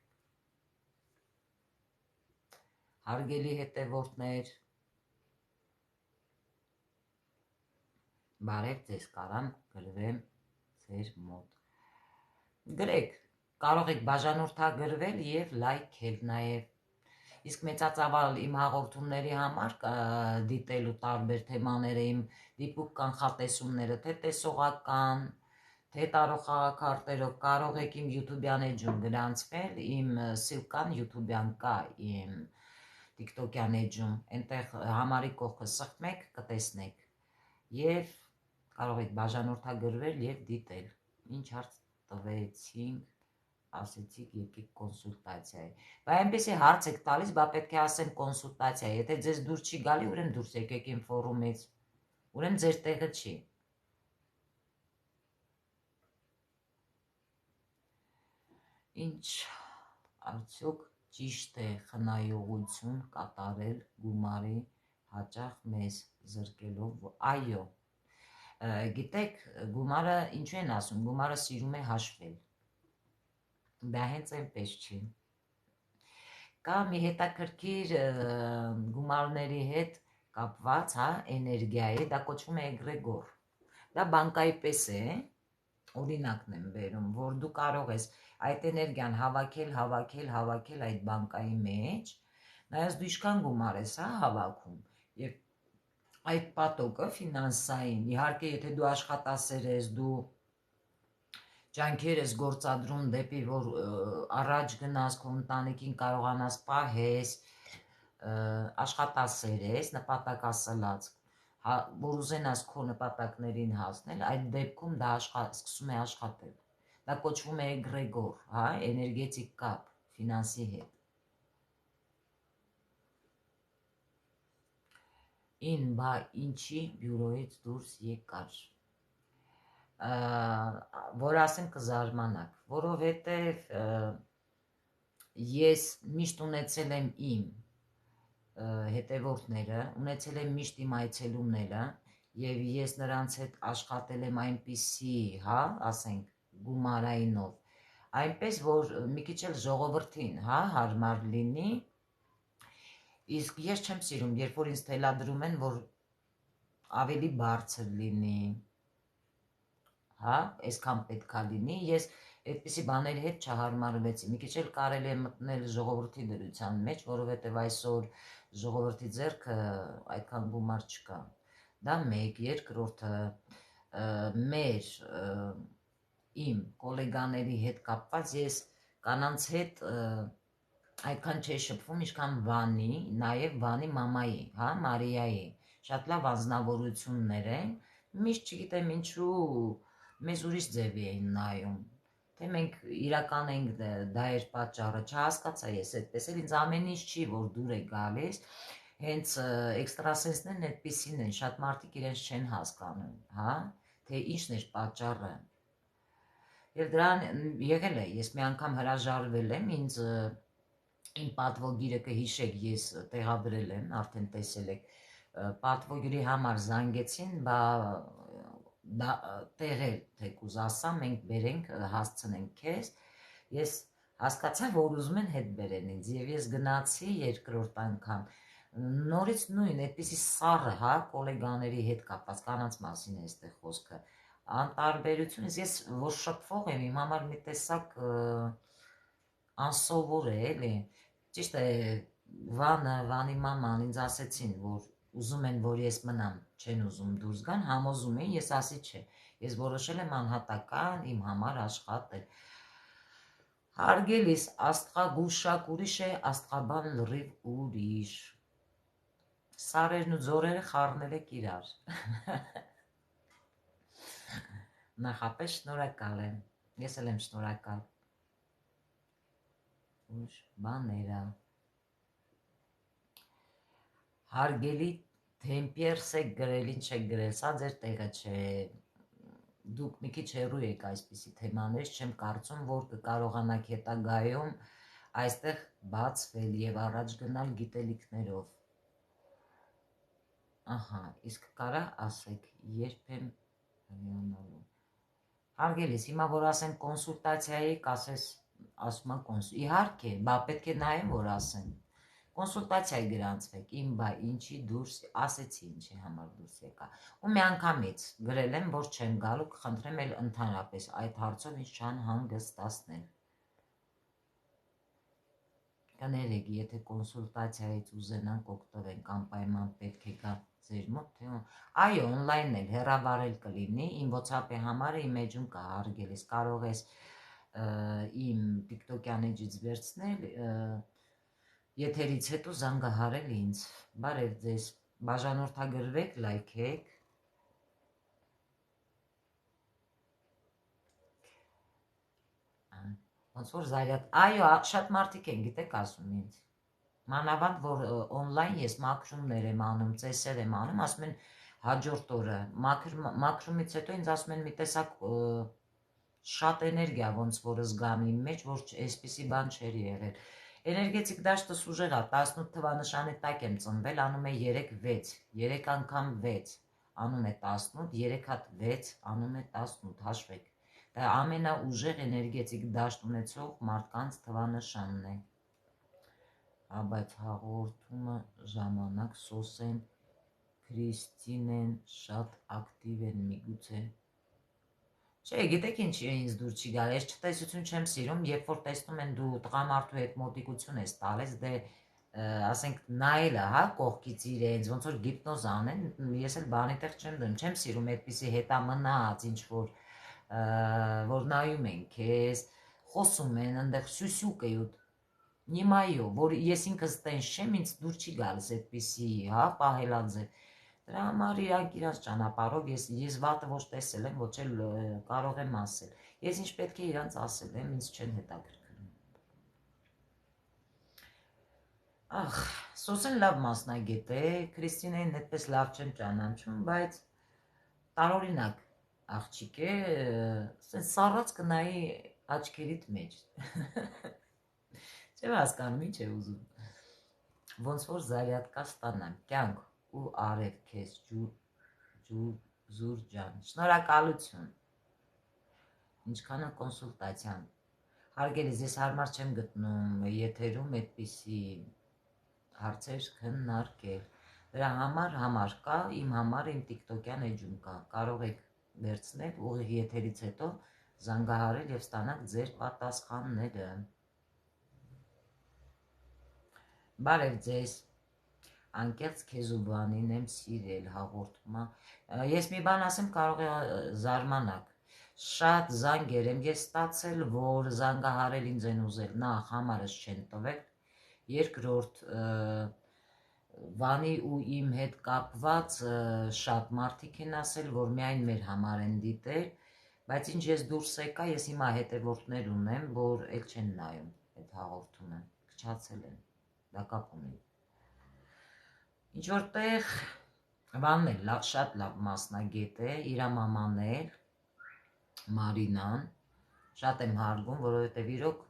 հարգելի հետևորդներ, բարև ձեզ, կարամ գրվեմ ձեր մոտ։ Գրեք, կարող եք բաժանորդագրվել եւ լայքել նաեւ։ Իսկ մեծածավալ իմ հաղորդումների համար դիտելու տարբեր թեմաները, իմ դիպուկ կանխատեսումները, թե տեսողական, թե տարող խաղաքարտերով, կարող եք իմ YouTube-յան էջում գրանցվել, իմ Սիլկան YouTube-յան կա, իմ TikTok-յան էջում, այնտեղ համարի կողքը սխմեք, կտեսնեք եւ կարող եք բաժանորդագրվել եւ դիտել։ Ինչ հարց տվեցինք, ասեցիք եկեք կոնսուլտացիայի։ Բայց այնպեսի հարց եք տալիս, բա պետք է ասեմ կոնսուլտացիա, եթե ձեզ դուր չի գալի, ուրեմն դուրս եկեք իմ ֆորումից, ուրեմն ձեր տեղը չի։ Ինչ արդյոք ճիշտ է խնայողություն կատարել գումարի հաճախ մեզ զրկելով, այո, գիտեք, գումարը ինչու են ասում, գումարը սիրում է հաշվել, դա հենց այնպես չի։ Կա մի հետաքրքիր գումարների հետ կապված, հա, էներգիա է, դա կոչվում է էգրեգոր։ Դա բանկայի պես է, օրինակն եմ բերում, որ դու կարող ես այդ էներգիան հավաքել այդ բանկայի մեջ, նայած դու ինչքան գումար ես, հա, հավաքում, եւ այդ պատոկը ֆինանսային, իհարկե, եթե դու աշխատասեր ես, դու ջանքեր ես գործադրում դեպի որ առաջ գնաս, քո ընտանիքին կարողանաս պահես, աշխատասեր ես, նպատակասլաց, որ ուզենաս քո նպատակներին հասնել, այդ դեպքում դա սկսում է աշխատել։ Դա կոչվում է էգրեգոր, հա, էներգետիկ կապ ֆինանսի հետ։ Բա ինչի բյուրոից դուրս եկար, որ ասեմ կզարմանաք, որովհետև ես միշտ ունեցել եմ իմ հետևորդները, ունեցել եմ միշտ իմ այցելումները եւ ես նրանց հետ աշխատել եմ այնպիսի, հա, ասենք գումարայինով, այնպես որ մի քիչ էլ ժողովրդին, հա, հարմար լինի։ Իսկ ես չեմ սիրում, երբ որ ինձ թելադրում են, որ ավելի բարձր լինի, հա, այսքան պետքա լինի, ես այդպիսի բաների հետ չհարմարվեցի։ Մի քիչ էլ կարելի է մտնել ժողովրդի դրության մեջ, որովհետև այսօր ժողովրդի ձեռքը այդքան գումար չկա։ Դա մեկ, երկրորդը մեր իմ գոլեգաների հետ կապված ես կանանց հետ այդքան չէի շփվում, ինչքան Վանի, նաև Վանի մամայի, հա, Մարիայի, շատ լավ անձնավորություններ են, միշտ չգիտեմ ինչու մեզ ուրիշ ձևի էին նայում, թե մենք իրական ենք, դա էր պատճառը, չհասկացա ես այդպես էլ, ինձ ամեն ինչ չի, որ դուր է գալիս, հենց էքստրասենսներն այդպիսին են, շատ մարդիկ իրենց չեն հասկանում, հա, թե ինչն էր պատճառը, և դրան եղել է, ես մի անգամ հրաժարվել եմ, ինձ իմ պատվոգիրը կհիշեք, ես տեղադրել եմ, արդեն տեսել եք, պատվոգիրի համար զանգեցին, բա տեղել, թեկուզ ասա, մենք բերենք, հասցնենք քեզ, ես հասկացա, որ ուզում են հետ բերեն ինձ, և ես գնացի երկրորդ անգամ, նորից նույն, այդպիսի սառը, հա, կոլեգաների հետ կապված, կանանց մասին է այստեղ խոսքը, անտարբերությունից, ես որ շփվող եմ, իմ համար մի տեսակ անսովոր է, էլի, ճիշտ է, Վանի մաման ինձ ասեցին, որ ուզում են, որ ես մնամ, չեն ուզում դուրս գան, համոզում էին, ես ասի չէ, ես որոշել եմ անհատական իմ համար աշխատել։ Հարգելիս, աստղագուշակ ուրիշ է, աստղաբան լրիվ ուրիշ։ Սարերն ու ձորերը խառնել եք իրար։ Նախապես շնորհակալ եմ, ես էլ եմ շնորհակալ։ Ուրիշ բաները։ Հարգելի Թեմպիերս եք գրել, ինչ եք գրել, սա ձեր տեղը չէ, դուք մի քիչ հեռու եք այսպիսի թեմաներից, չեմ կարծում, որ կկարողանաք հետագայում այստեղ բացվել և առաջ գնալ գիտելիքներով։ Ահա, իսկ կարա ասեք, երբ եմ հրյանալու։ Հարգելիս, հիմա որ ասեմ կոնսուլտացիայի, կասես, ասում եմ իհարկե, բա պետք է նայեմ, որ ասեմ։ Կոնսուլտացիայի գրանցվեք, իմ բա ինչի դուրս, ասեցի ինչի համար դուրս եկա, ու մի անգամից գրել եմ, որ չեմ գալու, կխնդրեմ էլ ընդհանրապես այդ հարցով ինձ չանհանգստացնել։ Կներեք, եթե կոնսուլտացիայից ուզենանք օգտվենք, անպայման պետք է գա ձեր մոտ, թե այո, օնլայն էլ, հեռավար էլ կլինի, իմ WhatsApp-ի համարը իմ էջում կա, հարգելիս, կարող ես իմ TikTok-յան էջից վերցնել, եթերից հետո զանգահարել ինձ, բարև ձեզ, բաժանորդագրվեք, լայքեք, ոնց որ զարյատ, այո, շատ մարդիկ են, գիտեք ասում ինձ, մանավանդ, որ օնլայն ես մաքրումներ եմ անում, ծեսեր եմ անում, ասում են հաջորդ օրը, մաքրումից հետո ինձ ասում են մի տեսակ շատ էներգիա ոնց որ զգամ իմ մեջ, որ այսպիսի բան չեր եղել, էներգետիկ դաշտը սուժեղ է, 18 թվանշանի տակ եմ ծնվել, անում է 3-6, 3 անգամ 6, անում է 18, 3 հատ 6, անում է 18, հաշվեք, դա ամենաուժեղ էներգետիկ դաշտ ունեցող մարդկանց թվանշանն է, բայց հաղորդումը ժամանակ Սոսեն, Քրիստինեն շատ ակտիվ են միգուցե, չէ, գիտեք ինչ ինձ դուր չի գալ, ես չտեսություն չեմ սիրում, երբ որ տեսնում են դու տղամարդու հետ մոտիկություն ես տալես, դե ասենք նայելը, հա, կողքից իրենց, ոնց որ գիպնոզ անեն, ես էլ բանի տեղ չեմ դնում, չեմ սիրում այդպիսի հետամնաց, ինչ որ նայում են քեզ, խոսում են, այնտեղ սյուսյուկ է ու նիմայո, որ ես ինքս տենց չեմ, ինձ դուր չի գալիս այդպիսի, հա, պահելաձև, դրա համար իրանք իրանց ճանապարհով, ես վատը ոչ տեսել եմ, ոչ էլ կարող եմ ասել, ես ինչ պետք է իրանց ասել եմ, ինձ չեն հետաքրքրում, ախ, Սոսեն լավ մասնագետ է, Քրիստինային այդպես լավ չեմ ճանաչում, բայց տարօրինակ աղջիկ է, սառած կնայի աչքերիդ մեջ, չեմ հասկանում, ինչ է ուզում, ոնց որ զարյատկա ստանամ, կյանք ու արև քեզ Զուր ջան, շնորհակալություն, ինչքանը կոնսուլտացիան, հարգելիս, ես հարմար չեմ գտնում եթերում այդպիսի հարցեր քննարկել, դրա համար կա, իմ համար իմ TikTok-յան էջում կա, կարող եք վերցնել ուղիղ եթերից հետո զանգահարել եւ ստանաք ձեր պատասխանները։ Բարև ձեզ, անկեղծ քեզ ու բանին եմ սիրել հաղորդումը։ Ես մի բան ասեմ, կարող է զարմանաք։ Շատ զանգեր եմ ես ստացել, որ զանգահարել ինձ են ուզել, նախ համարս չեն տվել, երկրորդ Վանի ու իմ հետ կապված շատ մարդիկ են ասել, որ միայն մեր համար են դիտել, բայց ինչ ես դուրս եկա, ես հիմա հետևորդներ ունեմ, որ էլ չեն նայում այդ հաղորդումը, քչացել են, դա կապ ունի։ Ինչ որտեղ Վանն էլ շատ լավ մասնագետ է, իր մաման էլ, Մարինան, շատ եմ հարգում, որովհետև իրոք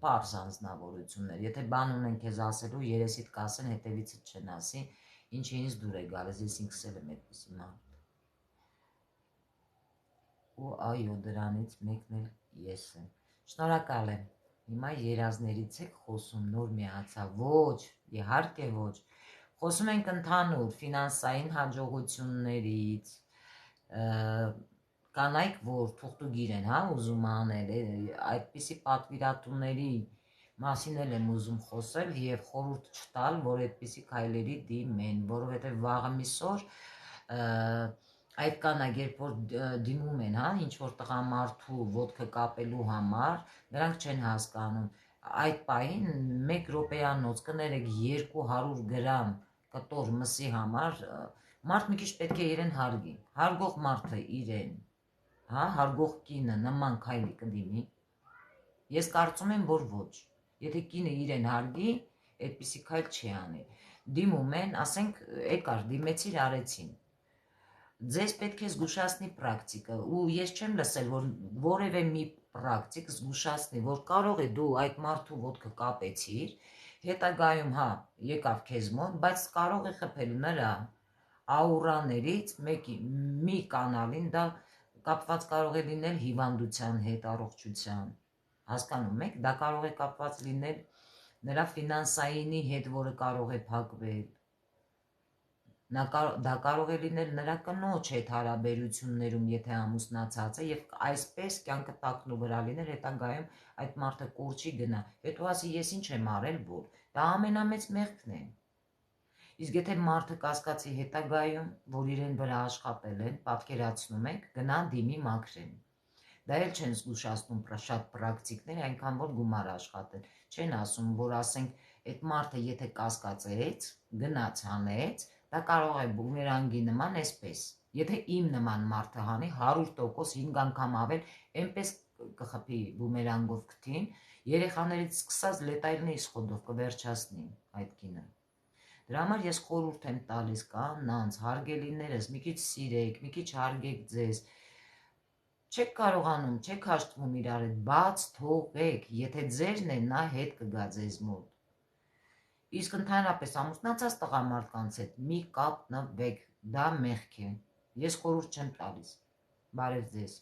պարզ անձնավորություններ, եթե բան ունեն քեզ ասելու, երեսիդ կասեն, հետևիցդ չեն ասի, ինչը ինձ դուր է գալիս, ես ինքս էլ եմ այդպիսի մարդ։ Ու այո, դրանից մեկն էլ ես եմ։ Շնորհակալ եմ։ Հիմա երազներից եք խոսում, նոր միացա, ոչ, իհարկե ոչ։ Խոսում ենք ընդհանուր ֆինանսային հաջողություններից, կանայք, որ թուղթուգիր են, հա, ուզում անել, այդպիսի պատվիրատուների մասին էլ եմ ուզում խոսել եւ խորհուրդ չտալ, որ այդպիսի քայլերի դիմեն, որովհետեւ վաղը միսօր այդ կանայք, երբ որ դիմում են, հա, ինչ որ տղամարդու ոտքը կապելու համար, նրանք չեն հասկանում։ Այդ պահին 1 րոպեանոց կներեք 200 գրամ կտոր մսի համար, մարդ մի քիչ պետք է իրեն հարգի։ Հարգող մարդը իրեն, հա, հարգող կինը նման քայլի կդիմի։ Ես կարծում եմ, որ ոչ։ Եթե կինը իրեն հարգի, այդպիսի քայլ չի անի։ Դիմում են, ասենք, եկար, դիմեցիր, արեցին։ Ձեզ պետք է զգուշացնի պրակտիկը, ու ես չեմ լսել, որ որևէ մի պրակտիկ զգուշացնի, որ կարող է դու այդ մարդու ոտքը կապեցիր, հետագայում, հա, եկավ քեզ մոտ, բայց կարող է խփել նրա աուրաներից մի կանալին, դա կապված կարող է լինել հիվանդության հետ, առողջության, հասկանում եք, դա կարող է կապված լինել նրա ֆինանսայինի հետ, որը կարող է փակվել, դա կարող է լինել նրա կնոջ հետ հարաբերություններում, եթե ամուսնացած է, եւ այսպես կյանքը տակնու վրա լինել, հետագայում այդ մարդը կորչի գնա, հետո ասի ես ինչ եմ արել, որ դա ամենամեծ մեղքն է։ Իսկ եթե մարդը կասկածի հետագայում, որ իրեն վրա աշխատել են, պատկերացնում եք, գնան դիմի մաքրեն։ Դա էլ չեն զգուշացնում շատ պրակտիկներ, այնքան որ գումար աշխատեն։ Չեն ասում, որ ասենք այդ մարդը եթե կասկածեց, գնաց հանեց, դա կարող է բումերանգի նման այսպես։ Եթե իմ նման մարդը հանի 100%, 5 անգամ ավել, այնպես կխփի բումերանգով քթին, երեխաներից սկսած լետայլնի իսխոդով կվերջացնի այդ կինը։ Դրա համար ես խորհուրդ եմ տալիս կանանց, հարգելիներս, մի քիչ սիրեք, մի քիչ հարգեք ձեզ։ Չեք կարողանում, չեք հաշտվում իրար հետ, բաց թողեք, եթե ձերն է, նա հետ կգա ձեզ մոտ։ Իսկ ընդհանրապես ամուսնացած տղամարդկանց հետ մի կապնվեք, դա մեղք է։ Ես խորհուրդ չեմ տալիս։ Բարև ձեզ։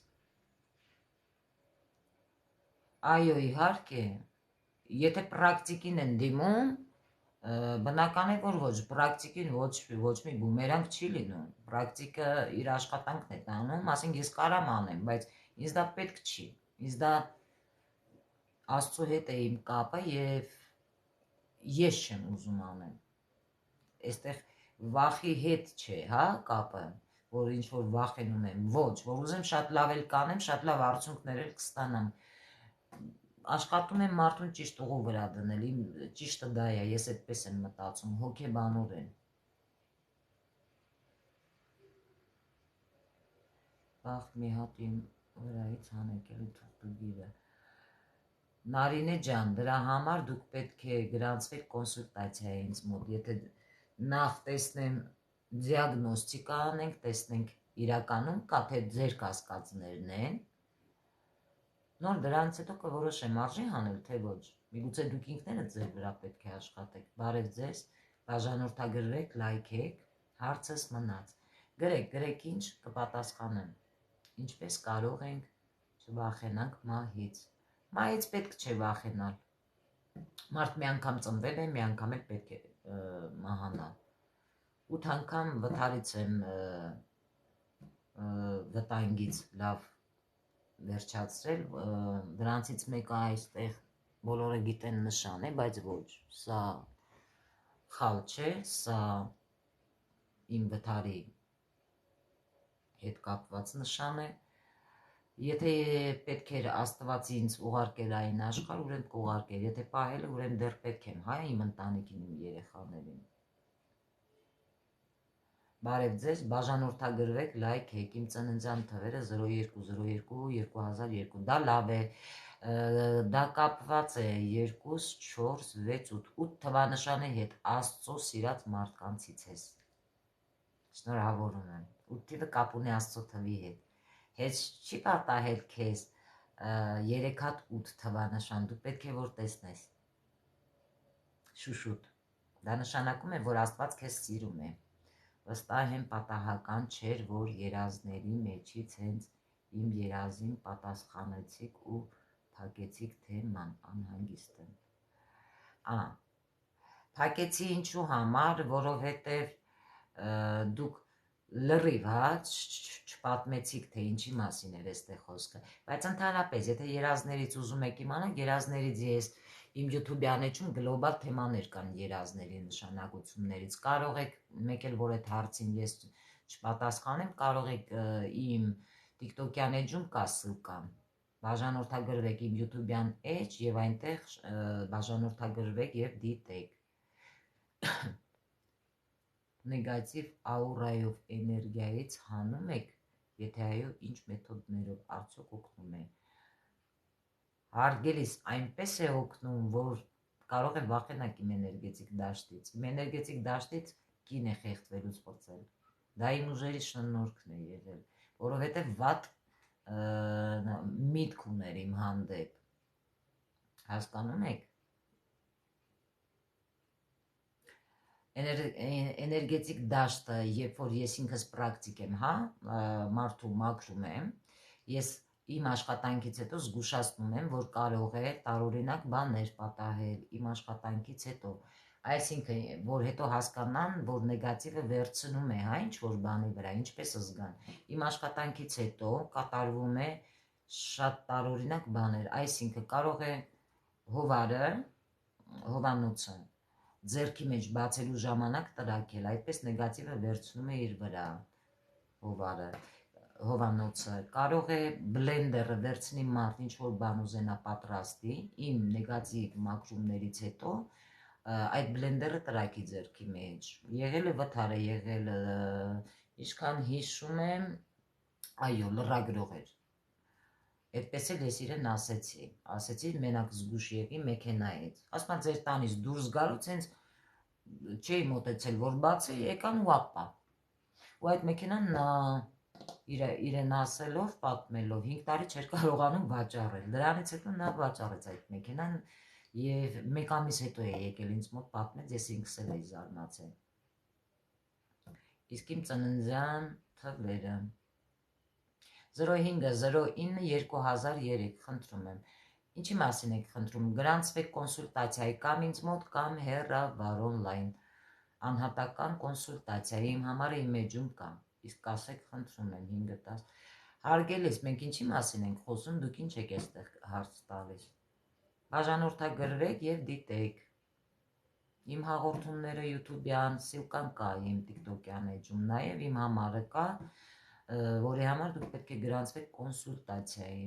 Այո, իհարկե, եթե պրակտիկին են դիմում, բնական է, որ ոչ, պրակտիկին ոչ մի բումերանք չի լինում, պրակտիկը իր աշխատանքն է տանում, ասենք ես կարամ անեմ, բայց ինձ դա պետք չի, ինձ դա Աստծո հետ է իմ կապը եւ ես չեմ ուզում անեմ, այստեղ վախի հետ չէ, հա, կապը, որ ինչ որ վախենում եմ, ոչ, որ ուզեմ շատ լավ էլ կանեմ, շատ լավ արդյունքներ էլ կստանամ, աշխատում եմ մարդուն ճիշտ ուղու վրա դնել, իմ ճիշտը դա է, ես այդպես եմ մտածում, հոգեբանորեն։ Բախ մի հատ իմ վրայից հանեք էլի թուղթուգիրը։ Նարինե ջան, դրա համար դուք պետք է գրանցվեք կոնսուլտացիա ինձ մոտ, եթե նախ տեսնեմ դիագնոստիկա անենք, տեսնենք իրականում կա թե ձեր կասկածներն են, նոր դրանից հետո կորոշեմ արժի հանել, թե ոչ, միգուցե դուք ինքներդ ձեր վրա պետք է աշխատեք, բարև ձեզ, բաժանորդագրվեք, լայքեք, հարցս մնաց, գրեք ինչ կպատասխանեմ, ինչպես կարող ենք չվախենանք մահից, մահից պետք չէ վախենալ, մարդ մի անգամ ծնվել է, մի անգամ էլ պետք է մահանա, 8 անգամ վթարից եմ վտանգից լավ վերջացրել, դրանցից մեկը այստեղ բոլորը գիտեն նշան է, բայց ոչ, սա խալ չէ, սա իմ վթարի հետ կապված նշան է։ Եթե պետք էր Աստված ինձ ուղարկել այն աշխարհ, ուրեմն կուղարկեր, եթե պահել է, ուրեմն դեռ պետք եմ, հա, իմ ընտանիքին, իմ երեխաներին։ Բարև ձեզ, բաժանորդագրվեք, լայքեք, իմ ծննդյան թվերը 0202 դա լավ է, դա կապված է 2, 4, 6, 8 թվանշանի հետ, Աստծո սիրած մարդկանցից ես, շնորհավորում եմ, 8 թիվը կապ ունի Աստծո թվի հետ, հետ չի պատահել քեզ 3 հատ 8 թվանշան, դու պետք է որ տեսնես, շուշուտ, դա նշանակում է, որ Աստված քեզ սիրում է, վստահ եմ պատահական չէր, որ երազների մեջից հենց իմ երազին պատասխանեցիք ու փակեցիք թեման անհանգիստ եմ։ Փակեցի ինչու համար, որովհետև դուք լրիվ, հա, չպատմեցիք, թե ինչի մասին էր այստեղ խոսքը, բայց ընդհանրապես, եթե երազներից ուզում եք իմանալ, երազներից ես իմ YouTube-յան էջում գլոբալ թեմաներ կան երազների նշանակություններից, կարող եք, մեկ էլ որ այդ հարցին ես չպատասխանեմ, կարող եք իմ TikTok-յան էջում կա սլկան, բաժանորդագրվեք իմ YouTube-յան էջ և այնտեղ բաժանորդագրվեք և դիտեք։ Նեգատիվ աուրայով էներգիայից հանում եք, եթե այո, ինչ մեթոդներով, արդյոք օգնում է։ Հարգելիս, այնպես է օգնում, որ կարող է վախենաք իմ էներգետիկ դաշտից։ Իմ էներգետիկ դաշտից կին է խեղդվելուց փորձել։ Դա իմ ուժերի շնորհքն է եղել, որովհետև վատ միտք ուներ իմ հանդեպ։ Հասկանում եք։ Էներգետիկ դաշտը, երբ որ ես ինքս պրակտիկ եմ, հա, մարդու մաքրում եմ, ես իմ աշխատանքից հետո զգուշացնում եմ, որ կարող է տարօրինակ բաներ պատահել իմ աշխատանքից հետո, այսինքն, որ հետո հասկանան, որ նեգատիվը վերցնում է, հա, ինչ-որ բանի վրա, ինչպես զգան, իմ աշխատանքից հետո կատարվում է շատ տարօրինակ բաներ, այսինքն կարող է հովարը, հովանոցը ձեռքի մեջ բացելու ժամանակ տրակել, այդպես նեգատիվը վերցնում է իր վրա հովարը, հովանոցը, կարող է բլենդերը վերցնի մարդ ինչ-որ բան ուզենա պատրաստի, իմ նեգատիվ մաքրումներից հետո, այդ բլենդերը տրակի ձեռքի մեջ, եղել է վթար է, եղել, ինչքան հիշում եմ, այո, լրագրող էր, այդպես էլ ես իրեն ասեցի, մենակ զգուշ եղի մեքենայից, ասма ձեր տանից դուրս գալուց հենց չէի մոտեցել, որ բացի եկան ու ապա, ու այդ մեքենան նա իրեն ասելով, պատմելով, 5 տարի չէր կարողանում վաճառել, դրանից հետո նա վաճառեց այդ մեքենան և մեկ ամիս հետո է եկել ինձ մոտ պատմեց, ես ինքս էլ էի զարմացել, իսկ իմ ծննդյան թվերը 0509 2003, խնդրում եմ, ինչի մասին եք խնդրում, գրանցվեք կոնսուլտացիայի կամ ինձ մոտ կամ հեռավար օնլայն, անհատական կոնսուլտացիա, իմ համարը իմ էջում կա, իսկ ասեք խնդրում եմ 5-10, հարգելիս, մենք ինչի մասին ենք խոսում, դուք ինչ եք այստեղ հարց տալիս, բաժանորդագրվեք և դիտեք, իմ հաղորդումները YouTube-յան, սիլկան կա իմ TikTok-յան էջում, նաև իմ համարը կա, որի համար դուք պետք է գրանցվեք կոնսուլտացիայի,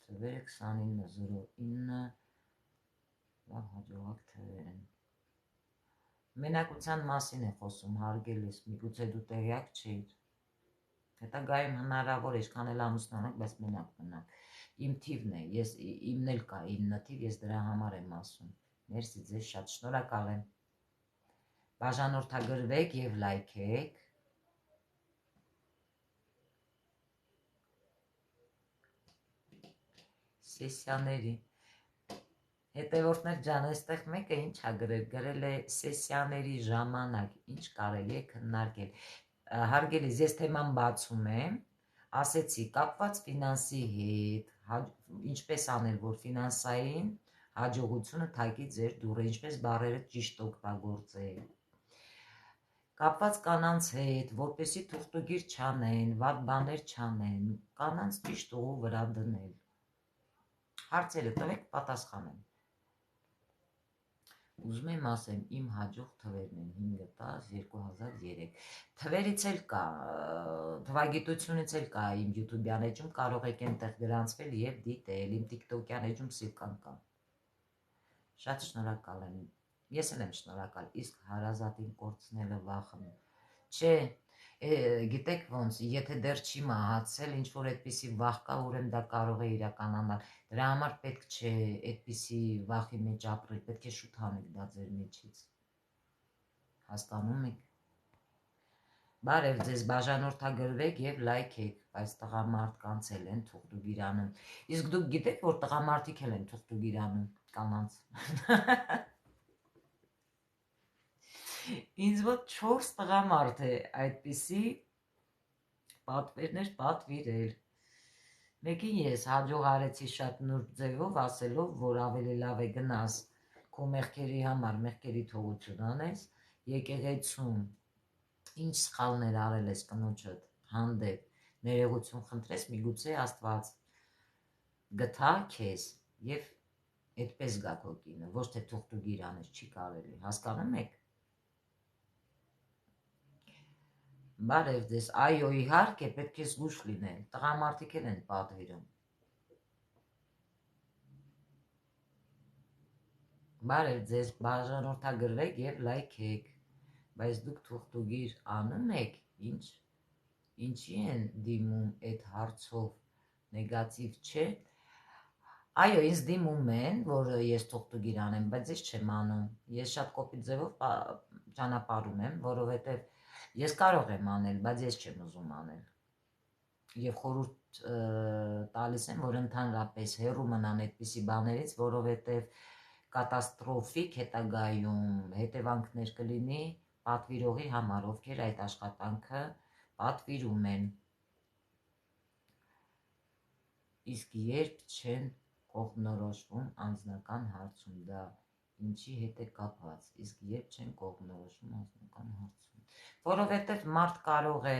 թվերը 2909, լավ հաջողակ թվեր են, մենակության մասին է խոսում, հարգելիս, միգուցե դու տեղյակ չէիր, հետագայում հնարավոր է, ինչքան էլ ամուսնանաք, բայց մենակ մնաք, իմ թիվն է, իմն էլ կա 9 թիվ, ես դրա համար եմ ասում, մերսի ձեզ շատ շնորհակալ եմ, բաժանորդագրվեք և լայքեք, սեսիաների, հետևորդներ ջան, այստեղ մեկը ինչ ա գրել է սեսիաների ժամանակ, ինչ կարելի է քննարկել, հարգելիս, ես թեման բացում եմ, ասեցի կապված ֆինանսի հետ, ինչպես անել, որ ֆինանսային հաջողությունը թակի ձեր դուռը, ինչպես բառերը ճիշտ օգտագործել, կապված կանանց հետ, որպեսի թուղթուգիր չանեն, վատ բաներ չանեն, կանանց ճիշտ ուղու վրա դնել։ Հարցերը տվեք, պատասխանեմ։ Ուզում եմ ասեմ, իմ հաջող թվերն են 5, 10, 2003։ Թվերից էլ կա, թվագիտությունից էլ կա իմ YouTube-յան էջում, կարող եք այնտեղ գրանցվել եւ դիտել, իմ TikTok-յան էջում սիրկան կա։ Շատ շնորհակալ եմ։ Ես էլ եմ շնորհակալ, իսկ հարազատին կորցնելը վախն չէ, գիտեք ոնց, եթե դեռ չի մահացել, ինչ որ այդպիսի վախ կա, ուրեմն դա կարող է իրականանալ։ Դրա համար պետք չէ այդպիսի վախի մեջ ապրել, պետք է շուտ հանեք դա ձեր մեջից։ Հասկանում եք։ Բարև ձեզ, բաժանորդագրվեք եւ լայքեք, բայց տղամարդկանց էլ են թուղթուգիր անում։ Իսկ դուք գիտեք, որ տղամարդիկ էլ են թուղթուգիր անում կանանց։ Ինձ մոտ 4 տղամարդ է այդպիսի պատվերներ պատվիրել։ Մեկին ես հաջող արեցի շատ նուրբ ձևով, ասելով, որ ավելի լավ է գնաս քո մեղքերի համար մեղքերի թողություն անես, եկեղեցում ինչ սխալներ արել ես կնոջդ հանդեպ, ներողություն խնդրես, միգուցե Աստված գթա քեզ եւ այդպես գա քո կինը, ոչ թե թուղթուգիր անես, չի կարելի, հասկանում եք։ Բարև ձեզ, այո, իհարկե, պետք է զգուշ լինել, տղամարդիկ էլ են պատվիրում։ Բարև ձեզ, բաժանորդագրվեք եւ լայքեք, բայց դուք թուղթուգիր անում եք, ինչի են դիմում այդ հարցով, նեգատիվ չէ։ Այո, ինձ դիմում են, որ ես թուղթուգիր անեմ, բայց ես չեմ անում, ես շատ կոպիտ ձևով ճանապարհում եմ, որովհետև ես կարող եմ անել, բայց ես չեմ ուզում անել։ Եվ խորհուրդ տալիս եմ, որ ընդհանրապես հեռու մնան այդպիսի բաներից, որովհետև կատաստրոֆիկ հետագայում հետևանքներ կլինի պատվիրողի համար, ովքեր այդ աշխատանքը պատվիրում են։ Իսկ երբ չեն կողմնորոշվում անձնական հարցում, դա ինչի հետ է կապված, իսկ երբ չեն կողմնորոշվում անձնական հարցում, որովհետև մարդ կարող է,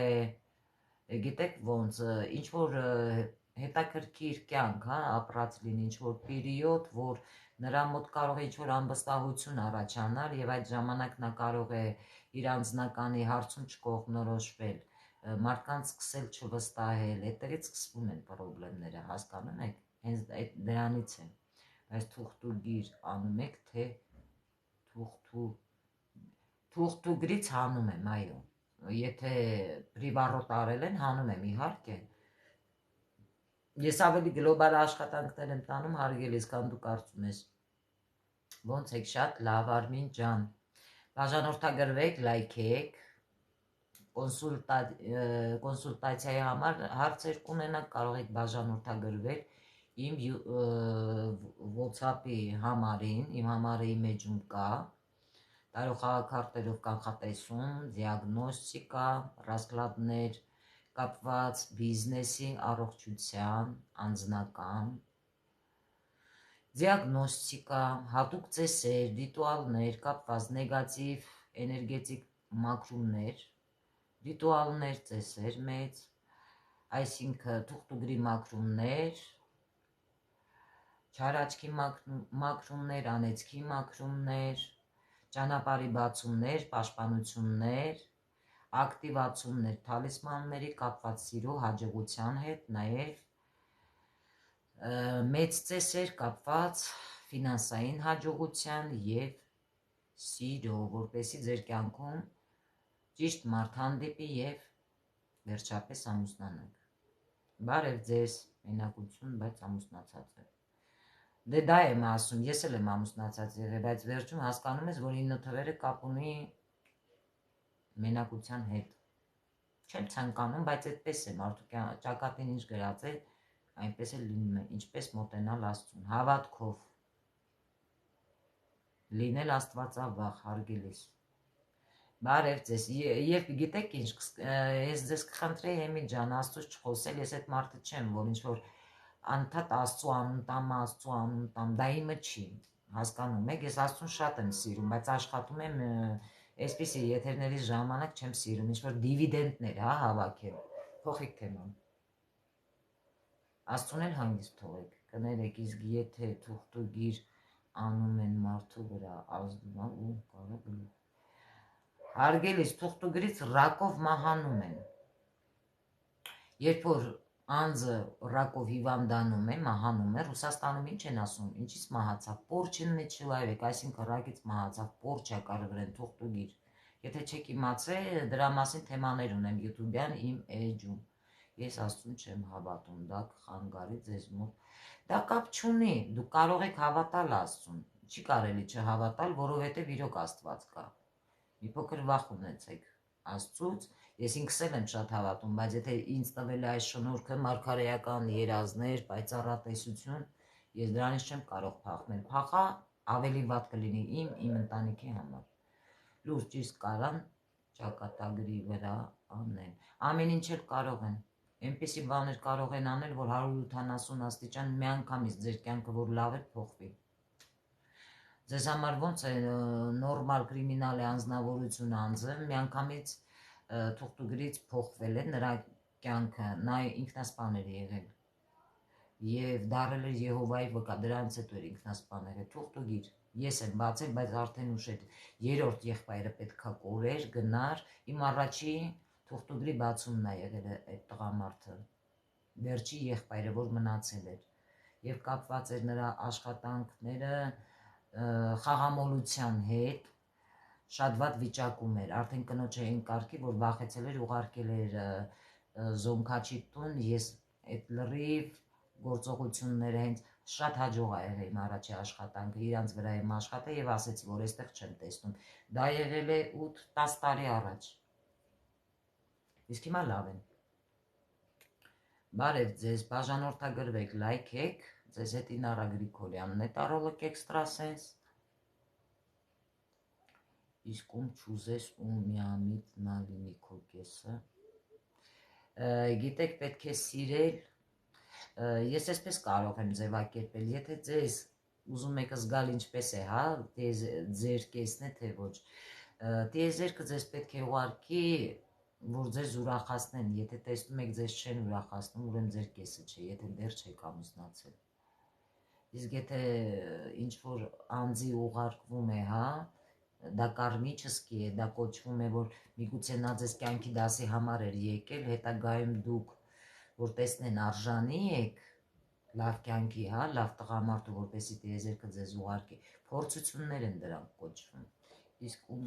գիտեք ոնց, ինչ որ հետաքրքիր կյանք, հա, ապրած լինի, ինչ որ պերիոդ, որ նրա մոտ կարող է ինչ որ անվստահություն առաջանալ եւ այդ ժամանակ նա կարող է իր անձնականի հարցում չկողմնորոշվել, մարդկանց սկսել չվստահել, այդտեղից սկսվում են խնդիրները, հասկանում եք, հենց դրանից է, բայց թուղթուգիր անում եք, թե թուղթուգրից հանում եմ, այո, եթե պրիվառոտ արել են, հանում եմ, իհարկե, ես ավելի գլոբալ աշխատանքներ եմ տանում, հարգելիս, քան դու կարծում ես, ոնց եք, շատ լավ, Արմին ջան, բաժանորդագրվեք, լայքեք, կոնսուլտացիայի համար հարցեր կունենաք, կարող եք բաժանորդագրվել իմ WhatsApp-ի համարին, իմ համարը իմ էջում կա, տարոխաղաքարտերով կանխատեսում, դիագնոստիկա, ռասկլադներ կապված բիզնեսի, առողջության, անձնական, դիագնոստիկա, հատուկ ծեսեր, ռիտուալներ կապված նեգատիվ էներգետիկ մաքրումներ, ռիտուալներ, ծեսեր մեծ, այսինքն թուղթուգրի մաքրումներ, չարաչքի մաքրումներ, անեծքի մաքրումներ, ճանապարհի բացումներ, պաշտպանություններ, ակտիվացումներ, թալիսմանների կապված սիրո հաջողության հետ, նաև մեծ ծեսեր կապված ֆինանսային հաջողության եւ սիրո, որպեսզի ձեր կյանքում ճիշտ մարդ հանդիպի եւ վերջապես ամուսնանաք։ Բարև ձեզ, մենակություն, բայց ամուսնացած եք։ Դե դա եմ ասում, ես էլ եմ ամուսնացած եղել, բայց վերջում հասկանում ես, որ 9 թվերը կապ ունի մենակության հետ։ Չեմ ցանկանում, բայց այդպես է, մարդու ճակատին ինչ գրած է, այնպես էլ լինում է, ինչպես մոտենալ Աստծուն, հավատքով, լինել Աստվածավախ, հարգելիս։ Բարև ձեզ, եւ գիտեք ինչ, ես ձեզ կխնդրեի Էմիլ ջան, Աստծուց չխոսել, ես այդ մարդը չեմ, որ ինչ որ անդադ Աստծու անուն տամ, դա իմը չի, հասկանում եք, ես Աստծուն շատ եմ սիրում, բայց աշխատում եմ Այսպիսի եթերների ժամանակ չեմ սիրում, ինչ-որ դիվիդենտներ, հա, հավաքել։ Փոխեք թեման։ Աստծուն էլ հանգիստ թողեք։ Կներեք, իսկ եթե թուղթուգիր անում են մարդու վրա, ազդում ու կարող գլուխ։ Հարգելիս, թուղթուգրից ռակով մահանում են։ Երբ որ անձը ռակով հիվանդանում է, մահանում է, Ռուսաստանում ինչ են ասում, ինչից մահացավ, պորչին մի չլայվեք, այսինքն ռակից մահացավ, պորչա կարվրեն թուղթուգիր։ Եթե չեք իմացել, դրա մասին թեմաներ ունեմ YouTube-յան իմ էջում։ Ես Աստծուն չեմ հավատում, դա կխանգարի ձեզ մոտ։ Դա կապ չունի, դուք կարող եք հավատալ Աստծուն։ Չի կարելի չհավատալ, որովհետև իրոք Աստված կա։ Մի փոքր վախ ունեցեք Աստծուց, ես ինքս եմ շատ հավատում, բայց եթե ինձ տվել է այս շնորհքը, մարգարեական երազներ, պայծառատեսություն, ես դրանից չեմ կարող փախնել։ Փախա ավելի վատ կլինի իմ ընտանիքի համար։ Լուրջ ճիշտ կարան ճակատագրի վրա անեն։ Ամեն ինչ էլ կարող են։ Այնպիսի բաներ կարող են անել, որ 180 աստիճան միանգամից ձեր կյանքը որ լավ է փոխվի։ Ձեզ համար ոնց է նորմալ կրիմինալ է անձնավորություն անձը, միանգամից թուղթուգրից փոխվել է նրա կյանքը, նա ինքնասպան էր եղել եւ դարել էր Եհովայի վկա, դրանից հետո էր ինքնասպան եղել, թուղթուգիր, ես եմ բացել, բայց արդեն ուշ էր, երրորդ եղբայրը պետքա կորեր, գնար, իմ առաջի թուղթուգրի բացումն է եղել այդ տղամարդը, վերջի եղբայրը, որ մնացել էր եւ կապված էր նրա աշխատանքները խաղամոլության հետ, շատ վատ վիճակում էր, արդեն կնոջը այն կարգի, որ վախեցել էր, ուղարկել էր զոնքաչի տուն, ես այդ լրիվ գործողությունները հենց շատ հաջող է եղել իմ առաջի աշխատանքը, իրանց վրա եմ աշխատել եւ ասեցի, որ այստեղ չեմ տեսնում։ Դա եղել է 8-10 տարի առաջ։ Իսկ հիմա լավ են։ Բարև ձեզ, բաժանորդագրվեք, լայքեք, ձեզ հետ Ինարա Գրիգորյանն է, տարոլոգ էքստրասենս։ Իսկ ում չուզես ու միամիտ նա լինի քո կեսը։ Գիտեք, պետք է սիրել, ես այսպես կարող եմ ձևակերպել, եթե ձեզ ուզում եք զգալ ինչպես է, հա, ձեր կեսն է, թե ոչ, տիեզերքը ձեզ պետք է ուղարկի, որ ձեզ ուրախացնեն, եթե տեսնում եք ձեզ չեն ուրախացնում, ուրեմն ձեր կեսը չէ, եթե դեռ չեք ամուսնացել։ Իսկ եթե ինչ-որ անձի ուղարկվում է, հա, դա կարմիչսկի է, դա կոչվում է, որ միգուցե նա ձեզ կյանքի դասի համար էր եկել, հետագայում դուք, որ տեսնեն արժանի եք լավ կյանքի, հա, լավ տղամարդու, որպեսի տիեզերքը ձեզ ուղարկի, փորձություններ են դրանք կոչվում։ Իսկ ում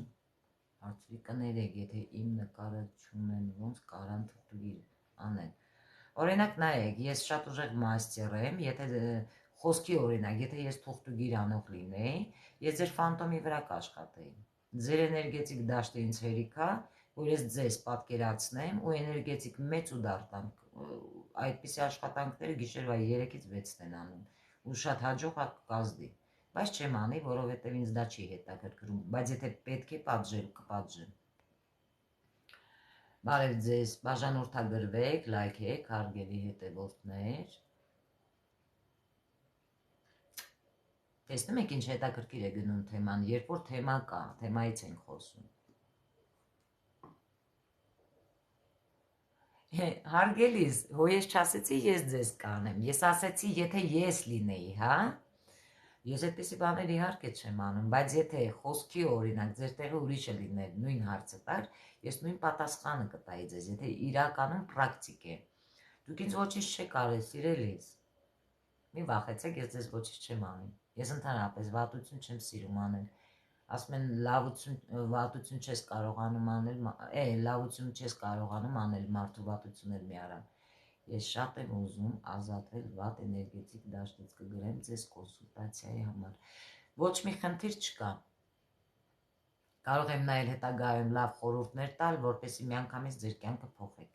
հարցրի կներեք, եթե իմ նկարը չունեն, ոնց կարան թուղթուգիր անեն։ Օրինակ նայեք, ես շատ ուժեղ մաստեր եմ, եթե խոսքի օրինակ, եթե ես թուղթուգիր անող լինեի, ես ձեր ֆանտոմի վրա կաշխատեի։ Ձեր էներգետիկ դաշտը ինձ հերիքա, որ ես ձեզ պատկերացնեմ ու էներգետիկ մեծ ու դարտանք, այդպիսի աշխատանքները գիշերվա 3-ից 6-ն են անում ու շատ հաջող կազդի, բայց չեմ անի, որովհետև ինձ դա չի հետաքրքրում, բայց եթե պետք է պատժել, կպատժեմ։ Բարև ձեզ, բաժանորդագրվեք, լայքեք, հարգելի հետևորդներ։ Տեսնում եք ինչ հետաքրքիր է գնում թեման, երբ որ թեմա կա, թեմայից ենք խոսում։ Հարգելիս, հո ես չասեցի ես ձեզ կանեմ, ես ասեցի եթե ես լինեի, հա, ես այդպիսի բաներ իհարկե չեմ անում, բայց եթե խոսքի օրինակ ձեր տեղը ուրիշը լիներ, նույն հարցը տար, ես նույն պատասխանը կտայի ձեզ, եթե իրականում պրակտիկ է։ Դուք ինձ ոչինչ չեք արել, սիրելիս, մի վախեցեք, ես ձեզ ոչինչ չեմ անում, ես ընդհանրապես վատություն չեմ սիրում անել, ասում են վատություն չես կարողանում անել, լավություն չես կարողանում անել, մարդու վատություններ մի արա։ Ես շատ եմ ուզում ազատվել վատ էներգետիկ դաշտից, կգրեմ ձեզ կոնսուլտացիայի համար։ Ոչ մի խնդիր չկա։ Կարող եմ նայել հետագայում լավ խորհուրդներ տալ, որպեսզի միանգամից ձեր կյանքը փոխեք։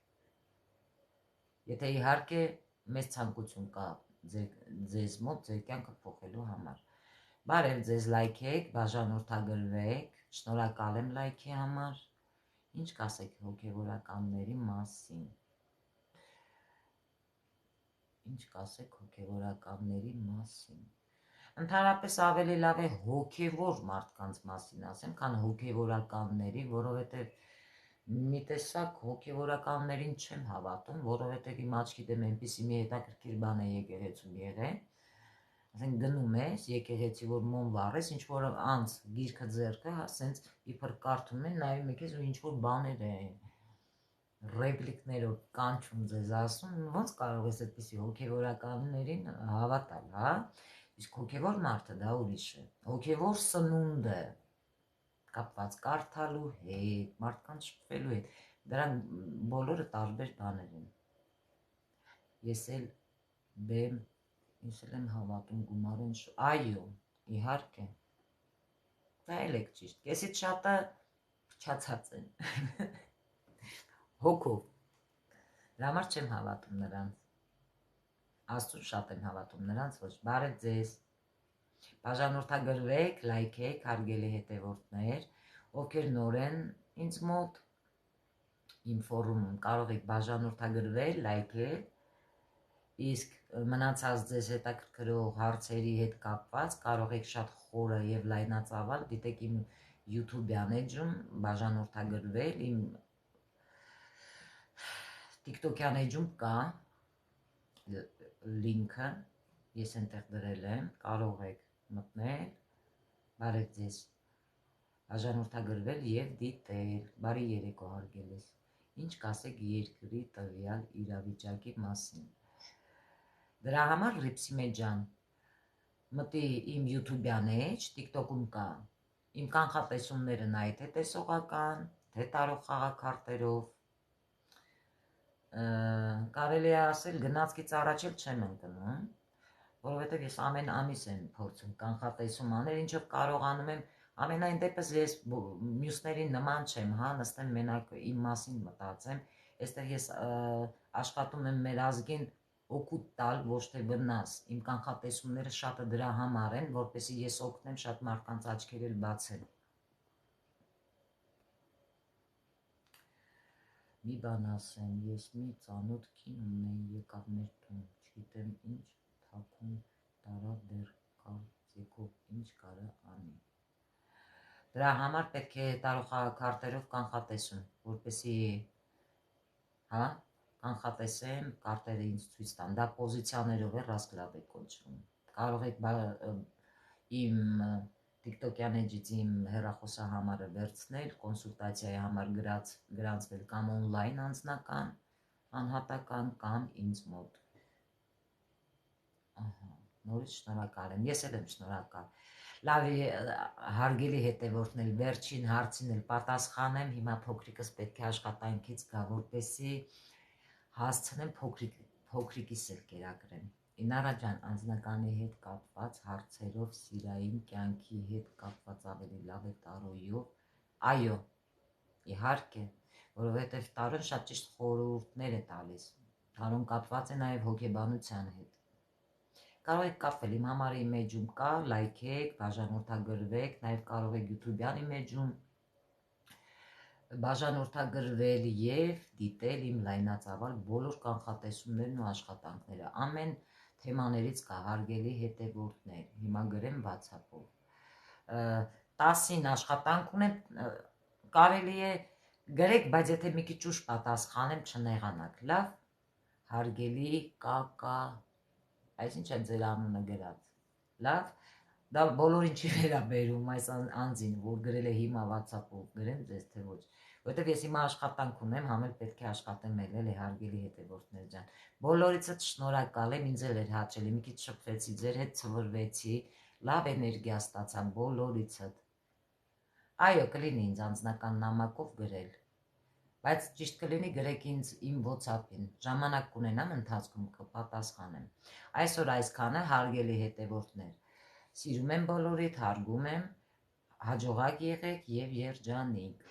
Եթե իհարկե մեծ ցանկություն կա ձեզ մոտ ձեր կյանքը փոխելու համար։ Բարև ձեզ, լայքեք, բաժանորդագրվեք, շնորհակալ եմ լայքի համար։ Ինչ կասեք հոգևորականների մասին։ Ինչ կասեք հոգևորականների մասին։ Ընդհանրապես ավելի լավ է հոգևոր մարդկանց մասին ասեմ, քան հոգևորականների, որովհետև մի տեսակ հոգևորականներին չեմ հավատում, որովհետև իմ աչքի դեմ այնպիսի մի հետաքրքիր բան է եկեղեցում եղել, ասենք գնում ես եկեղեցի, որ մոմ վառես, ինչ որ անց գիրքը ձեռքը, հա, սենց իբր կարդում են, նայում եք ու ինչ որ բաներ են ռեպլիկներով կանչում ձեզ ասում, ոնց կարող ես այդպիսի հոգևորականներին հավատալ, հա? Իսկ հոգևոր մարդը դա ուրիշ է։ Հոգևոր սնունդը կապված կարդալու հետ, մարդկանց շփվելու հետ, դրանք բոլորը տարբեր բաներ են։ Ես էլ բեմ, ես էլ եմ հավատում գումարեն, այո, իհարկե։ Դա էլ եք ճիշտ, կեսից շատը փչացած են։ Հոգով։ Դրա համար չեմ հավատում նրանց։ Աստծուն շատ եմ հավատում, նրանց ոչ։ Բարև ձեզ։ Բաժանորդագրվեք, լայքեք, հարգելի հետևորդներ, ովքեր նոր են ինձ մոտ իմ ֆորումում, կարող եք բաժանորդագրվել, լայքել, իսկ մնացած ձեզ հետաքրքրող հարցերի հետ կապված կարող եք շատ խորը եւ լայնածավալ դիտեք իմ YouTube-յան էջում բաժանորդագրվել, իմ TikTok-յան էջում կա լինքը, ես այնտեղ դրել եմ, կարող եք մտնել, բարև ձեզ, բաժանորդագրվել եւ դիտել, բարի երեկո հարգելես, ինչ կասեք երկրի տվյալ իրավիճակի մասին։ Դրա համար Ռիփսիմե ջան, մտի իմ YouTube-յան էջ, TikTok-ում կա, իմ կանխատեսումները նայ, թե տեսողական, թե տարող խաղաքարտերով, կարելի է ասել գնացքից առաջ էլ չեմ ընկնում, որովհետև ես ամեն ամիս եմ փորձում կանխատեսում անել, ինչով կարողանում եմ, ամենայն դեպս ես մյուսներին նման չեմ, հա, նստեմ մենակ իմ մասին մտածեմ, այստեղ ես աշխատում եմ մեր ազգին օգուտ տալ, ոչ թե վնաս, իմ կանխատեսումները շատը դրա համար են, որպեսզի ես օգնեմ շատ մարդկանց աչքեր էլ բացել։ Մի բան ասեմ, ես մի ծանոթ կին ունեի, եկավ մեր տուն, չգիտեմ ինչ թաքուն տարա դեռ կարծիքով ինչ կարա անի։ Դրա համար պետք է տարող քարտերով կանխատեսում, որպեսզի հա, կանխատեսեմ, կարտերը ինձ ցույց տան, դա պոզիցիաներով է Ռասկլաբ է կոչվում։ Կարող եք իմ TikTok-յան էջից իմ հեռախոսահամարը վերցնել, կոնսուլտացիայի համար գրանցվել կամ օնլայն անձնական, անհատական կամ ինձ մոտ։ Ահա, նորից շնորհակալ եմ, ես էլ եմ շնորհակալ։ Լավ, հարգելի հետևորդներ, վերջին հարցին էլ պատասխանեմ, հիմա փոքրիկս պետք է աշխատանքից գա, որպեսզի հասցնեմ փոքրիկիս էլ կերակրեմ։ Ինարա ջան, անձնականի հետ կապված հարցերով, սիրային կյանքի հետ կապված ավելի լավ է տարոյով։ Այո, իհարկե, որովհետև տարոն շատ ճիշտ խորհուրդներ է տալիս։ Տարոն կապված է նաև հոգեբանության հետ։ Կարող եք կապվել, իմ համարի իմեջում կա, լայքեք, բաժանորդագրվեք, նաև կարող եք YouTube-յան իմեջում բաժանորդագրվել եւ դիտել իմ լայնածավալ բոլոր կանխատեսումներն ու աշխատանքները։ Ամեն թեմաներից կա, հարգելի հետևորդներ, հիմա գրեմ WhatsApp-ով։ 10-ին աշխատանք ունեմ, կարելի է գրեք, բայց եթե մի քիչ ուշ պատասխանեմ, չնեղանաք, լավ, հարգելի կակա, այսինչ է ձեր անունը գրած, լավ, դա բոլորին չի վերաբերում այս անձին, որ գրել է հիմա WhatsApp-ով, գրեմ ձեզ, թե ոչ, որտեվ ես հիմա աշխատանք ունեմ, համ էլ պետք է աշխատեմ էլ հարգելի հետևորդներ ջան, բոլորիցդ շնորհակալ եմ, ինձ էլ էր հաճելի, մի քիչ շփվեցի, ձեր հետ ցվրվեցի, լավ էներգիա ստացա բոլորիցդ։ Այո, կլինի ինձ անձնական նամակով գրել, բայց ճիշտ կլինի գրեք ինձ իմ WhatsApp-ին, ժամանակ կունենամ ընթացքում կպատասխանեմ։ Այսօր այսքանը, հարգելի հետևորդներ, սիրում եմ բոլորիդ, հարգում եմ, հաջողակ եղեք եւ երջանիկ։